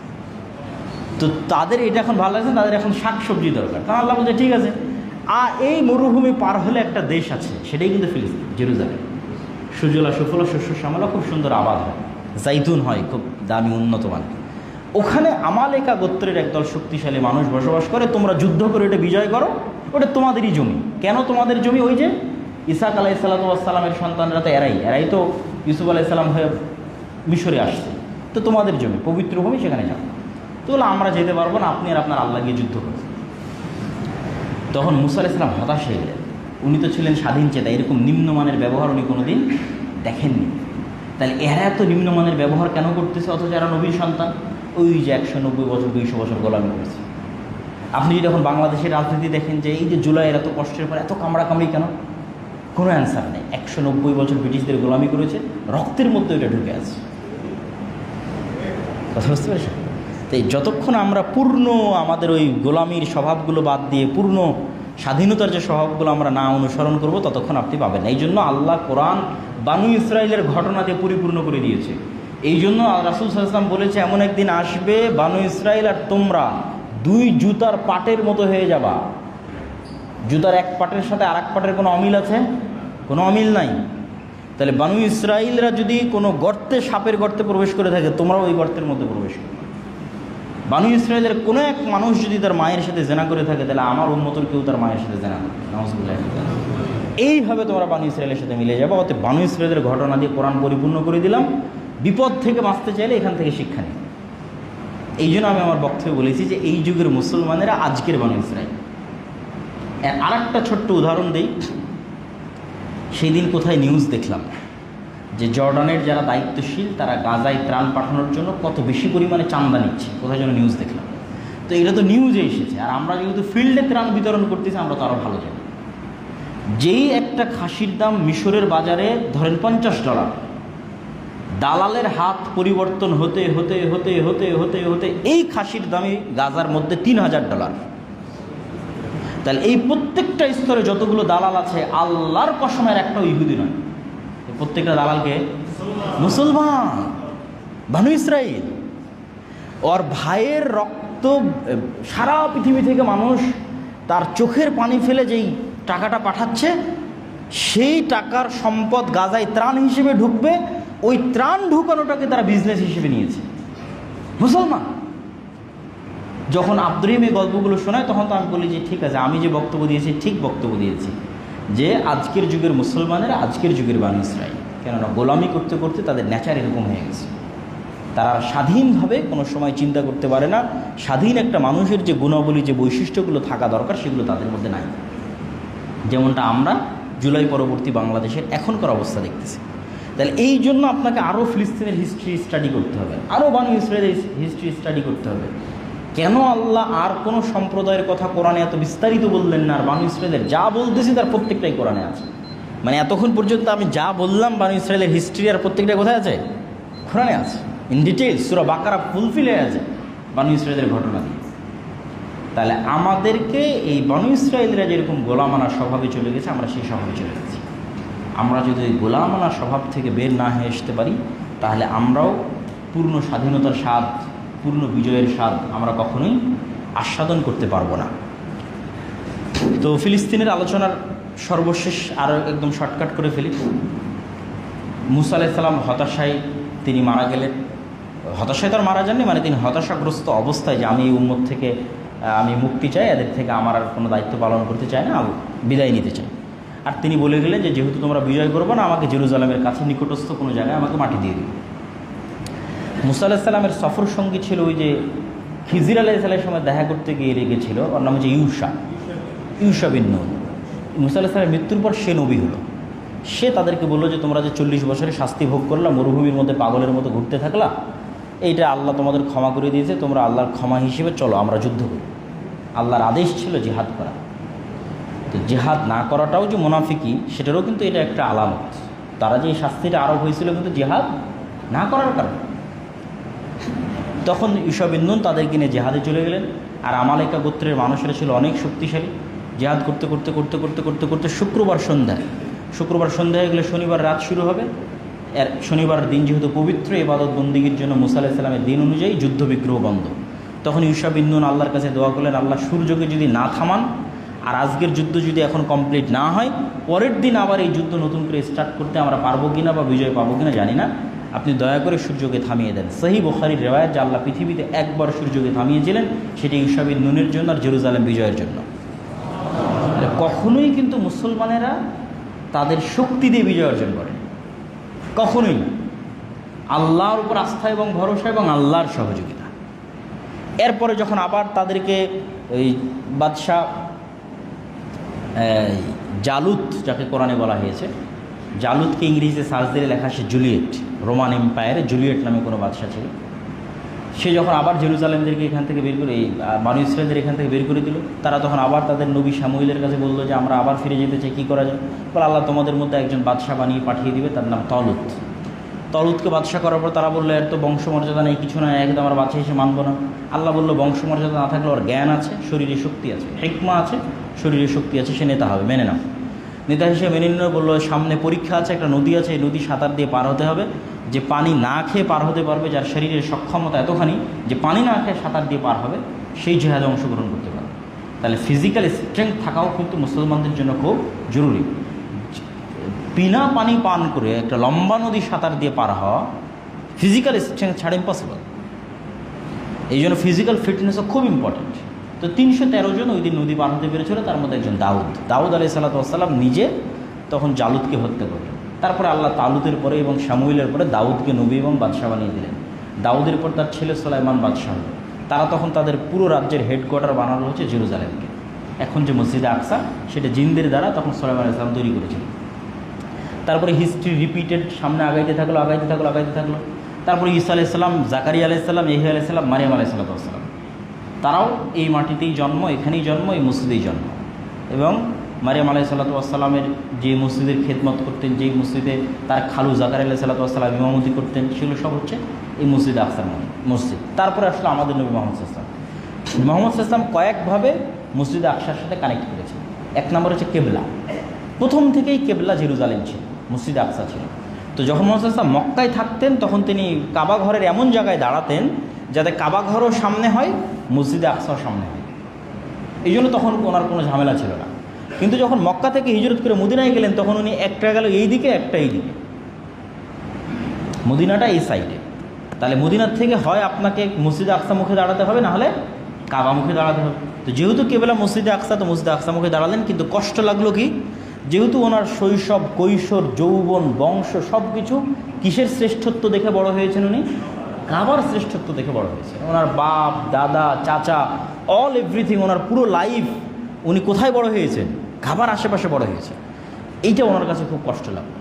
তো তাদের এটা এখন ভালো লাগছে, তাদের এখন শাক সবজি দরকার। কারণ আল্লাহ বলছে ঠিক আছে, আর এই মরুভূমি পার হলে একটা দেশ আছে, সেটাই কিন্তু ফিলিস্তিন, জেরুজালেম। সুজলা সুফলা শস্য শ্যামলা, খুব সুন্দর আবাদ হয়, জাইতুন হয় খুব দামি উন্নত মানের। ওখানে আমালেকা গোত্রের একদল শক্তিশালী মানুষ বসবাস করে। তোমরা যুদ্ধ করে এটা বিজয় করো, ওটা তোমাদেরই জমি। কেন তোমাদের জমি? ওই যে ইসাক আলাইহিসসালামের সন্তানরা তো এরাই তো ইউসুফ আলাইহিসসালাম হয়ে মিশরে আসছে, তো তোমাদের জমি, পবিত্র ভূমি, সেখানে যাও। তো বলে আমরা যেতে পারবো না, আপনি আর আপনার আল্লাহ গিয়ে যুদ্ধ করেন। তখন মুসা আলাইহিস সালাম হতাশ হয়ে গেলেন। উনি তো ছিলেন স্বাধীন চেতা, এরকম নিম্নমানের ব্যবহার উনি কোনোদিন দেখেননি। তাহলে এরা এত নিম্নমানের ব্যবহার কেন করতেছে, অথচ এরা নবীর সন্তান? ওই যে 190 বছর 200 বছর গোলামি করেছে। আপনি যদি এখন বাংলাদেশের রাজনীতি দেখেন যে এই যে জুলাইয়ের এত কষ্টের পর এত কামড়াকামড়ি কেন, কোনো অ্যান্সার নেই। 190 বছর ব্রিটিশদের গোলামি করেছে, রক্তের মধ্যে ওইটা ঢুকে আছে। কথা বুঝতে পেরেছেন? তাই যতক্ষণ আমরা পূর্ণ আমাদের ওই গোলামির স্বভাবগুলো বাদ দিয়ে পূর্ণ স্বাধীনতার যে স্বভাবগুলো আমরা না অনুসরণ করব, ততক্ষণ আপনি পাবেন না। এই জন্য আল্লাহ কোরআন বানু ইসরাইলের ঘটনা দিয়ে পরিপূর্ণ করে দিয়েছে। এই জন্য রাসূল সাল্লাল্লাহু আলাইহি ওয়াসাল্লাম বলেছে, এমন একদিন আসবে বানু ইসরাইল আর তোমরা 2 জুতার পাটের মতো হয়ে যাবা। জুতার এক পাটের সাথে আর এক পাটের কোনো অমিল আছে? কোনো অমিল নাই। তাহলে বানু ইসরাইলরা যদি কোনো গর্তে, সাপের গর্তে প্রবেশ করে থাকে, তোমরাও ওই গর্তের মধ্যে প্রবেশ করো। বানু ইসরাইলের কোনো এক মানুষ যদি তার মায়ের সাথে জেনা করে থাকে, তাহলে আমার উম্মতের কেউ তার মায়ের সাথে জেনা করে। নাউজুবিল্লাহ। এইভাবে তোমরা বানু ইসরাইলের সাথে মিলে যাবো। অতএব বানু ইসরাইলের ঘটনা দিয়ে কোরআন পরিপূর্ণ করে দিলাম। বিপদ থেকে বাঁচতে চাইলে এখান থেকে শিক্ষা নিই। এই জন্য আমি আমার বক্তব্যে বলেছি যে এই যুগের মুসলমানেরা আজকের বানু ইসরাইল। আর একটা ছোট্ট উদাহরণ দিই। সেই দিন কোথায় নিউজ দেখলাম যে জর্ডানের যারা দায়িত্বশীল তারা গাজায় ত্রাণ পাঠানোর জন্য কত বেশি পরিমাণে চাঁদা নিচ্ছে, কোথায় যেন নিউজ দেখলাম। তো এটা তো নিউজে এসেছে, আর আমরা যেহেতু ফিল্ডে ত্রাণ বিতরণ করতেছি, আমরা তো আরও ভালো জানি। যেই একটা খাসির দাম মিশরের বাজারে ধরেন $50, দালালের হাত পরিবর্তন হতে হতে হতে হতে হতে হতে এই খাসির দামে গাজার মধ্যে $3000। তাহলে এই প্রত্যেকটা স্তরে যতগুলো দালাল আছে, আল্লাহর কসমের একটাও ইহুদি নয়। প্রত্যেকটা দালালকে মুসলমান, বানু ইসরাইল। ওর ভাইয়ের রক্ত সারা পৃথিবী থেকে মানুষ তার চোখের পানি ফেলে যেই টাকাটা পাঠাচ্ছে, সেই টাকার সম্পদ গাজায় ত্রাণ হিসেবে ঢুকবে। ওই ত্রাণ ঢুকানোটাকে তারা বিজনেস হিসেবে নিয়েছে, মুসলমান। যখন আব্দুরিম এই গল্পগুলো শোনায়, তখন তো আমি বলি যে ঠিক আছে, আমি যে বক্তব্য দিয়েছি ঠিক বক্তব্য দিয়েছি, যে আজকের যুগের মুসলমানেরা আজকের যুগের বানু ইসরাইল। কেননা গোলামি করতে করতে তাদের নেচার এরকম হয়ে গেছে। তারা স্বাধীনভাবে কোনো সময় চিন্তা করতে পারে না। স্বাধীন একটা মানুষের যে গুণাবলী, যে বৈশিষ্ট্যগুলো থাকা দরকার, সেগুলো তাদের মধ্যে নাই। যেমনটা আমরা জুলাই পরবর্তী বাংলাদেশের এখনকার অবস্থা দেখতেছি। তাহলে এই জন্য আপনাকে আরও ফিলিস্তিনের হিস্ট্রি স্টাডি করতে হবে, আরও বানু ইসরায়েলের হিস্ট্রি স্টাডি করতে হবে। কেন আল্লাহ আর কোনো সম্প্রদায়ের কথা কোরআনে এত বিস্তারিত বললেন না, আর বানু ইসরায়েলের যা বলতেছি তার প্রত্যেকটাই কোরআনে আছে। মানে এতক্ষণ পর্যন্ত আমি যা বললাম বানু ইসরায়েলের হিস্ট্রি আর প্রত্যেকটা কোথায় আছে? কোরআনে আছে, in details. Surah Baqarah fulfil হয়ে আছে বানু ইসরায়েলের ঘটনা দিয়ে। তাহলে আমাদেরকে এই বানু ইসরায়েলরা যেরকম গোলামানা স্বভাবে চলে গেছে, আমরা সেই স্বভাবে চলে গেছি। আমরা যদি ওই গোলামানা স্বভাব থেকে বের না হয়ে আসতে পারি, তাহলে আমরাও পূর্ণ স্বাধীনতার স্বাদ, পূর্ণ বিজয়ের স্বাদ আমরা কখনোই আস্বাদন করতে পারবো না। তো ফিলিস্তিনের আলোচনার সর্বশেষ আরও একদম শর্টকাট করে ফেলি। মুসা আলাইহিস সালাম হতাশায় তিনি মারা গেলেন। হতাশায় তার মারা যাননি, মানে তিনি হতাশাগ্রস্ত অবস্থায় যে আমি এই উম্মত থেকে আমি মুক্তি চাই, এদের থেকে আমার আর কোনো দায়িত্ব পালন করতে চাই না, বিদায় নিতে চাই। আর তিনি বলে গেলেন যে যেহেতু তোমরা বিজয় করবো না, আমাকে জেরুজালেমের কাছে নিকটস্থ কোনো জায়গায় আমাকে মাটি দিয়ে দিবে। মুসা আলাইহিস সালামের সফর সঙ্গী ছিল ওই যে খিজির আলাইহিস সালামের সময় দেখা করতে গিয়ে লেগেছিল, ওর নাম হচ্ছে ইউশা বিন নূন। মুসা আলাইহিস সালামের মৃত্যুর পর সে নবী হলো। সে তাদেরকে বললো যে তোমরা যে 40 বছরে শাস্তি ভোগ করলা, মরুভূমির মধ্যে পাগলের মতো ঘুরতে থাকলা, এইটা আল্লাহ তোমাদের ক্ষমা করে দিয়েছে, তোমরা আল্লাহর ক্ষমা হিসেবে চলো আমরা যুদ্ধ করি। আল্লাহর আদেশ ছিল জিহাদ করা। তো জিহাদ না করাটাও যে মুনাফিকি, সেটারও কিন্তু এটা একটা আলামত। তারা যে এই শাস্তিটা আরোপ হয়েছিল কিন্তু জিহাদ না করার কারণে। তখন ইউশা বিন নূন তাদেরকে নিয়ে জিহাদে চলে গেলেন। আর আমালেকা গোত্রের মানুষেরা ছিল অনেক শক্তিশালী। জিহাদ করতে করতে করতে করতে করতে করতে শুক্রবার সন্ধ্যায় গেলে শনিবার রাত শুরু হবে। এর শনিবার দিন যেহেতু পবিত্র ইবাদত বন্দিগির জন্য মুসা আলাইহিস সালামের দিন অনুযায়ী যুদ্ধ বিগ্রহ বন্ধ। তখন ইউশা বিন নূন আল্লাহর কাছে দোয়া করলেন, আল্লাহ সূর্যকে যদি না থামান আর আজকের যুদ্ধ যদি এখন কমপ্লিট না হয়, পরের দিন আবার এই যুদ্ধ নতুন করে স্টার্ট করতে আমরা পারবো কিনা বা বিজয় পাবো কিনা জানি না, আপনি দয়া করে সূর্যকে থামিয়ে দেন। সহিহ বুখারীর রিওয়ায়াত যে আল্লাহ পৃথিবীতে একবার সূর্যকে থামিয়েছিলেন, সেটি ইউশা বিন নূনের জন্য আর জেরুজালেম বিজয়ের জন্য। কখনোই কিন্তু মুসলমানেরা তাদের শক্তি দিয়ে বিজয় অর্জন করে, কখনোই না। আল্লাহর উপর আস্থা এবং ভরসা এবং আল্লাহর সহযোগিতা। এরপরে যখন আবার তাদেরকে ওই বাদশাহ জালুত, যাকে কোরআনে বলা হয়েছে, জালুতকে ইংরেজিতে সার্চ দিয়ে লেখা সে জুলিয়েট, রোমান এম্পায়ারে জুলিয়েট নামে কোনো বাদশাহ ছিল। সে যখন আবার জেরুজালেমদেরকে এখান থেকে বের করে, এই বানু ইসরায়েলদের এখান থেকে বের করে দিল, তারা তখন আবার তাদের নবী শামুয়েলের কাছে বললো যে আমরা আবার ফিরে যেতে চাই, কী করা যায়? বলে আল্লাহ তোমাদের মধ্যে একজন বাদশাহ বানিয়ে পাঠিয়ে দিবে, তার নাম তলুতকে বাদশাহ করার পর তারা বললো এর তো বংশমর্যাদা নেই, কিছু না, একদম আমরা বাদশাহ হিসেবে মানবো না। আল্লাহ বললো বংশমর্যাদা না থাকলে ওর জ্ঞান আছে, শরীরে শক্তি আছে, হিকমা আছে, শরীরে শক্তি আছে, সে নেতা হবে, মেনে নাও। নেতা হিসেবে মেনে নিল। বললো সামনে পরীক্ষা আছে, একটা নদী আছে, এই নদী সাঁতার দিয়ে পার হতে হবে। যে পানি না খেয়ে পার হতে পারবে, যার শরীরের সক্ষমতা এতখানি যে পানি না খেয়ে সাঁতার দিয়ে পার হবে, সেই জিহাদে অংশগ্রহণ করতে পারবে। তাহলে ফিজিক্যাল স্ট্রেংথ থাকাও কিন্তু মুসলমানদের জন্য খুব জরুরি। বিনা পানি পান করে একটা লম্বা নদী সাঁতার দিয়ে পার হওয়া ফিজিক্যাল স্ট্রেংথ ছাড়া ইম্পসিবল। এই জন্য ফিজিক্যাল ফিটনেসও খুব ইম্পর্টেন্ট। তো 313 জন ওই দিন নদী পার হতে পেরেছিল, তার মধ্যে একজন দাউদ আলাইহিস সালাম নিজে তখন জালুতকে হত্যা করলেন। তারপরে আল্লাহ তালুতের পরে এবং শামুয়েলের পরে দাউদকে নবী এবং বাদশাহ বানিয়ে দিলেন। দাউদের পর তার ছেলে সুলাইমান বাদশাহ হল। তারা তখন তাদের পুরো রাজ্যের হেডকোয়ার্টার বানানো হচ্ছে জেরুজালেমকে। এখন যে মসজিদে আকসা, সেটা জিনদের দ্বারা তখন সুলাইমান আলাইহিস সালাম তৈরি করেছিলেন। তারপরে হিস্ট্রি রিপিটেড, সামনে আগাইতে থাকলো। তারপরে ঈসা আলাইহিস সালাম, জাকারিয়া আলাইহিস সালাম, ইয়াহইয়া আলাইহিস সালাম, মারিয়াম আলাইহিস সালাম, তারাও এই মাটিতেই জন্ম, এখানেই জন্ম, এই মসজিদেই জন্ম। এবং মারিয়াম আলাইহিস সালামের যে মসজিদের খেদমত করতেন, যেই মসজিদে তার খালু জাকারিয়া আলাইহিস সালাম ইমামতি করতেন, সেগুলো সব হচ্ছে এই মসজিদে আকসার মসজিদ। তারপরে আসলে আমাদের নবী মুহাম্মদ সাল্লাল্লাহু আলাইহি ওয়াসাল্লাম কয়েকভাবে মসজিদে আকসার সাথে কানেক্ট করেছেন। এক নম্বর হচ্ছে কেবলা। প্রথম থেকেই কেবলা জেরুজালেম ছিল, মসজিদে আকসা ছিল। তো যখন মুহাম্মদ সাল্লাল্লাহু আলাইহি ওয়াসাল্লাম মক্কায় থাকতেন, তখন তিনি কাবা ঘরের এমন জায়গায় দাঁড়াতেন যাতে কাবা ঘরও সামনে হয়, মসজিদে আকসাও সামনে হয়। এই জন্য তখন ওনার কোনো ঝামেলা ছিল না। কিন্তু যখন মক্কা থেকে হিজরত করে মদিনায় গেলেন, তখন উনি একটা গেল এই দিকে, একটা এই দিকে, মদিনাটা এই সাইডে। তাহলে মদিনার থেকে হয় আপনাকে মসজিদে আকসা মুখে দাঁড়াতে হবে, না হলে কাবা মুখে দাঁড়াতে হবে। তো যেহেতু কেবলা মসজিদে আকসা, তো মসজিদে আকসা মুখে দাঁড়ালেন। কিন্তু কষ্ট লাগলো কি, যেহেতু ওনার শৈশব, কৈশোর, যৌবন, বংশ সব কিছু কিসের শ্রেষ্ঠত্ব দেখে বড় হয়েছেন? উনি কাবার শ্রেষ্ঠত্ব দেখে বড় হয়েছেন। ওনার বাপ, দাদা, চাচা, অল এভরিথিং, ওনার পুরো লাইফ উনি কোথায় বড় হয়েছেন? কাবার আশেপাশে বড় হয়েছে। এইটা ওনার কাছে খুব কষ্ট লাগলো।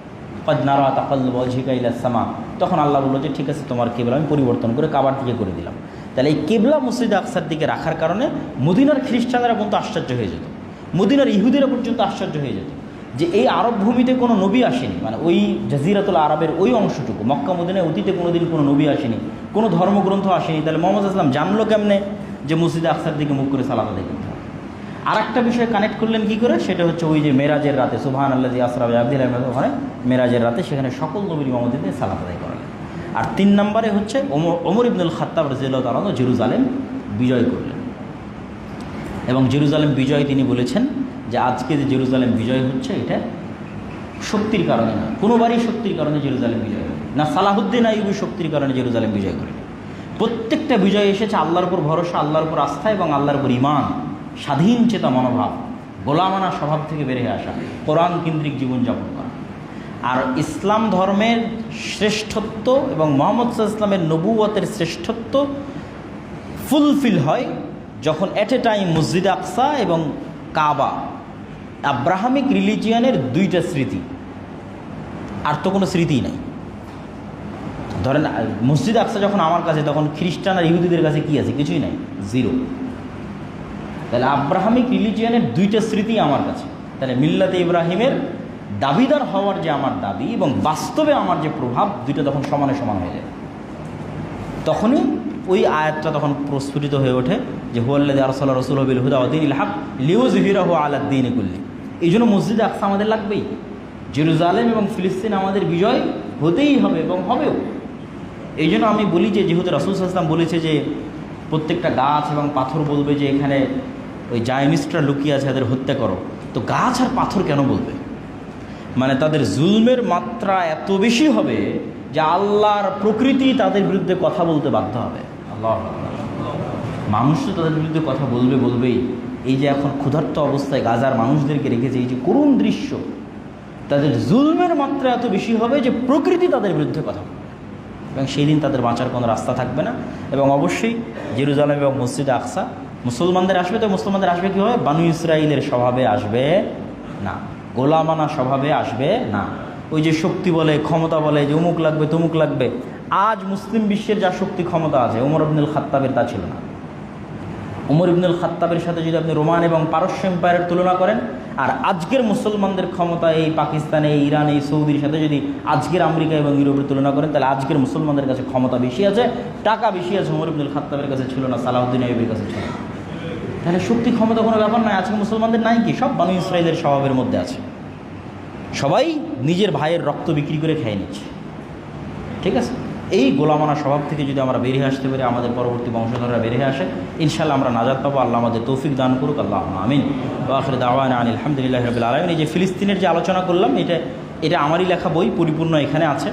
কদ নারা তাকাল্লুব ওয়াজহিকা ইলাস সামা। তখন আল্লাহ বলল যে ঠিক আছে, তোমার কেবলা আমি পরিবর্তন করে কাবার দিকে করে দিলাম। তাহলে এই কেবলা মসজিদে আকসার দিকে রাখার কারণে মদিনার খ্রিস্টানরা পর্যন্ত আশ্চর্য হয়ে যেত, মদিনার ইহুদিরা পর্যন্ত আশ্চর্য হয়ে যেত যে এই আরব ভূমিতে কোনো নবী আসেনি, মানে ওই জাজিরাতুল আরবের ওই অংশটুকু, মক্কা মদিনায় অতীতে কোনো দিন কোনো নবী আসেনি, কোনো ধর্মগ্রন্থ আসেনি, তাহলে মোহাম্মদ ইসলাম জানলো কেমনে যে মসজিদে আকসার দিকে মুখ করে সালাত আদায় করতে হবে? আর একটা বিষয় কানেক্ট করলেন কী করে, সেটা হচ্ছে ওই যে মেরাজের রাতে, সুবহানাল্লাযী আসরা বিআবদিহি ওখানে মেরাজের রাতে সেখানে সকল নবীর ইমামতিতে সালাত আদায় করালেন। আর 3 নম্বরে হচ্ছে ওমর ইবনুল খাত্তাব রাদিয়াল্লাহু তাআলা আনহু জেরুজালেম বিজয় করলেন, এবং জেরুজালেম বিজয় তিনি বলেছেন যে আজকে যে জেরুজালেম বিজয় হচ্ছে এটা শক্তির কারণে না, কোনোবারই শক্তির কারণে জেরুজালেম বিজয় হয় না, সালাহুদ্দিন আইয়ুবী শক্তির কারণে জেরুজালেম বিজয় করেন। প্রত্যেকটা বিজয় এসেছে আল্লাহর উপর ভরসা, আল্লাহর উপর আস্থা এবং আল্লাহর উপর ঈমান, স্বাধীন চেতা মনোভাব, গোলামানা স্বভাব থেকে বের হয়ে আসা, কোরআন কেন্দ্রিক জীবনযাপন করা। আর ইসলাম ধর্মের শ্রেষ্ঠত্ব এবং মুহাম্মদ সাল্লাল্লাহু আলাইহি ওয়াসাল্লামের নবুয়তের শ্রেষ্ঠত্ব ফুলফিল হয় যখন এট এ টাইম মসজিদ আকসা এবং কাবা, আব্রাহামিক রিলিজিয়ানের 2টা স্মৃতি, আর তো কোনো স্মৃতিই নাই। ধরেন মসজিদ আকসা যখন আমার কাছে, তখন খ্রিস্টান আর ইহুদিদের কাছে কি আছে? কিছুই নাই, জিরো। তাহলে আব্রাহামিক রিলিজিয়ানের 2টা স্মৃতি আমার কাছে, তাহলে মিল্লাতে ইব্রাহিমের দাবিদার হওয়ার যে আমার দাবি এবং বাস্তবে আমার যে প্রভাব, 2টা তখন সমানে সমান হয়ে যায়। তখনই ওই আয়াতটা তখন প্রস্ফুটিত হয়ে ওঠে যে হুয়াল্লাযী আরসালা রাসূলাহু বিল হুদা ওয়া দীনিল হক লিইয়ুযহিরাহু আলা দ্বীনি কুল্লি। এই জন্য মসজিদে আকসা আমাদের লাগবেই, জেরুজালেম এবং ফিলিস্তিন আমাদের বিজয় হতেই হবে এবং হবেও। এই জন্য আমি বলি যে যেহেতু রাসূল সাল্লাল্লাহু আলাইহি ওয়াসাল্লাম বলেছে যে প্রত্যেকটা গাছ এবং পাথর বলবে যে এখানে ওই জায়নিস্টরা লুকিয়ে আছে, এদের হত্যা করো, তো গাছ আর পাথর কেন বলবে? মানে তাদের জুলমের মাত্রা এত বেশি হবে যে আল্লাহর প্রকৃতি তাদের বিরুদ্ধে কথা বলতে বাধ্য হবে। আল্লাহ, মানুষ তো তাদের বিরুদ্ধে কথা বলবেই। এই যে এখন ক্ষুধার্ত অবস্থায় গাজার মানুষদেরকে রেখেছে, এই যে করুণ দৃশ্য, তাদের জুলমের মাত্রা এত বেশি হবে যে প্রকৃতি তাদের বিরুদ্ধে কথা বলবে, এবং সেই দিন তাদের বাঁচার কোনো রাস্তা থাকবে না। এবং অবশ্যই জেরুজালেম এবং মসজিদে আকসা মুসলমানদের আসবে, তো মুসলমানদের আসবে কীভাবে? বানু ইসরাইলের স্বভাবে আসবে না, গোলামানা স্বভাবে আসবে না। ওই যে শক্তি বলে, ক্ষমতা বলে যে অমুক লাগবে তমুক লাগবে, আজ মুসলিম বিশ্বের যা শক্তি ক্ষমতা আছে ওমর ইবনুল খাত্তাবের তা ছিল না। ওমর ইবনুল খাত্তাবের সাথে যদি আপনি রোমান এবং পারস্য এম্পায়ারের তুলনা করেন, আর আজকের মুসলমানদের ক্ষমতা এই পাকিস্তানে, এই ইরানে, এই সৌদির সাথে যদি আজকের আমেরিকা এবং ইউরোপের তুলনা করেন, তাহলে আজকের মুসলমানদের কাছে ক্ষমতা বেশি আছে, টাকা বেশি আছে, ওমর ইবনুল খাত্তাবের কাছে ছিল না, সালাহুদ্দিন আইয়ুবীর কাছে ছিল না। তাহলে শক্তি ক্ষমতা কোনো ব্যাপার নয়। আজকে মুসলমানদের নাই কি? সব বানু ইসরাইলের স্বভাবের মধ্যে আছে, সবাই নিজের ভাইয়ের রক্ত বিক্রি করে খেয়ে নিচ্ছে। ঠিক আছে, এই গোলামানা স্বভাব থেকে যদি আমরা বেরিয়ে আসতে পারি, আমাদের পরবর্তী বংশধররা বেরিয়ে আসে, ইনশাআল্লাহ আমরা নাজাত পাবো। আল্লাহ আমাদের তৌফিক দান করুক, আল্লাহ আমিন। ওয়া আখিরু দাওয়ানা আলহামদুলিল্লাহি রাব্বিল আলামিন। এই যে ফিলিস্তিনের যে আলোচনা করলাম, এটা আমারই লেখা বই, পরিপূর্ণ এখানে আছে।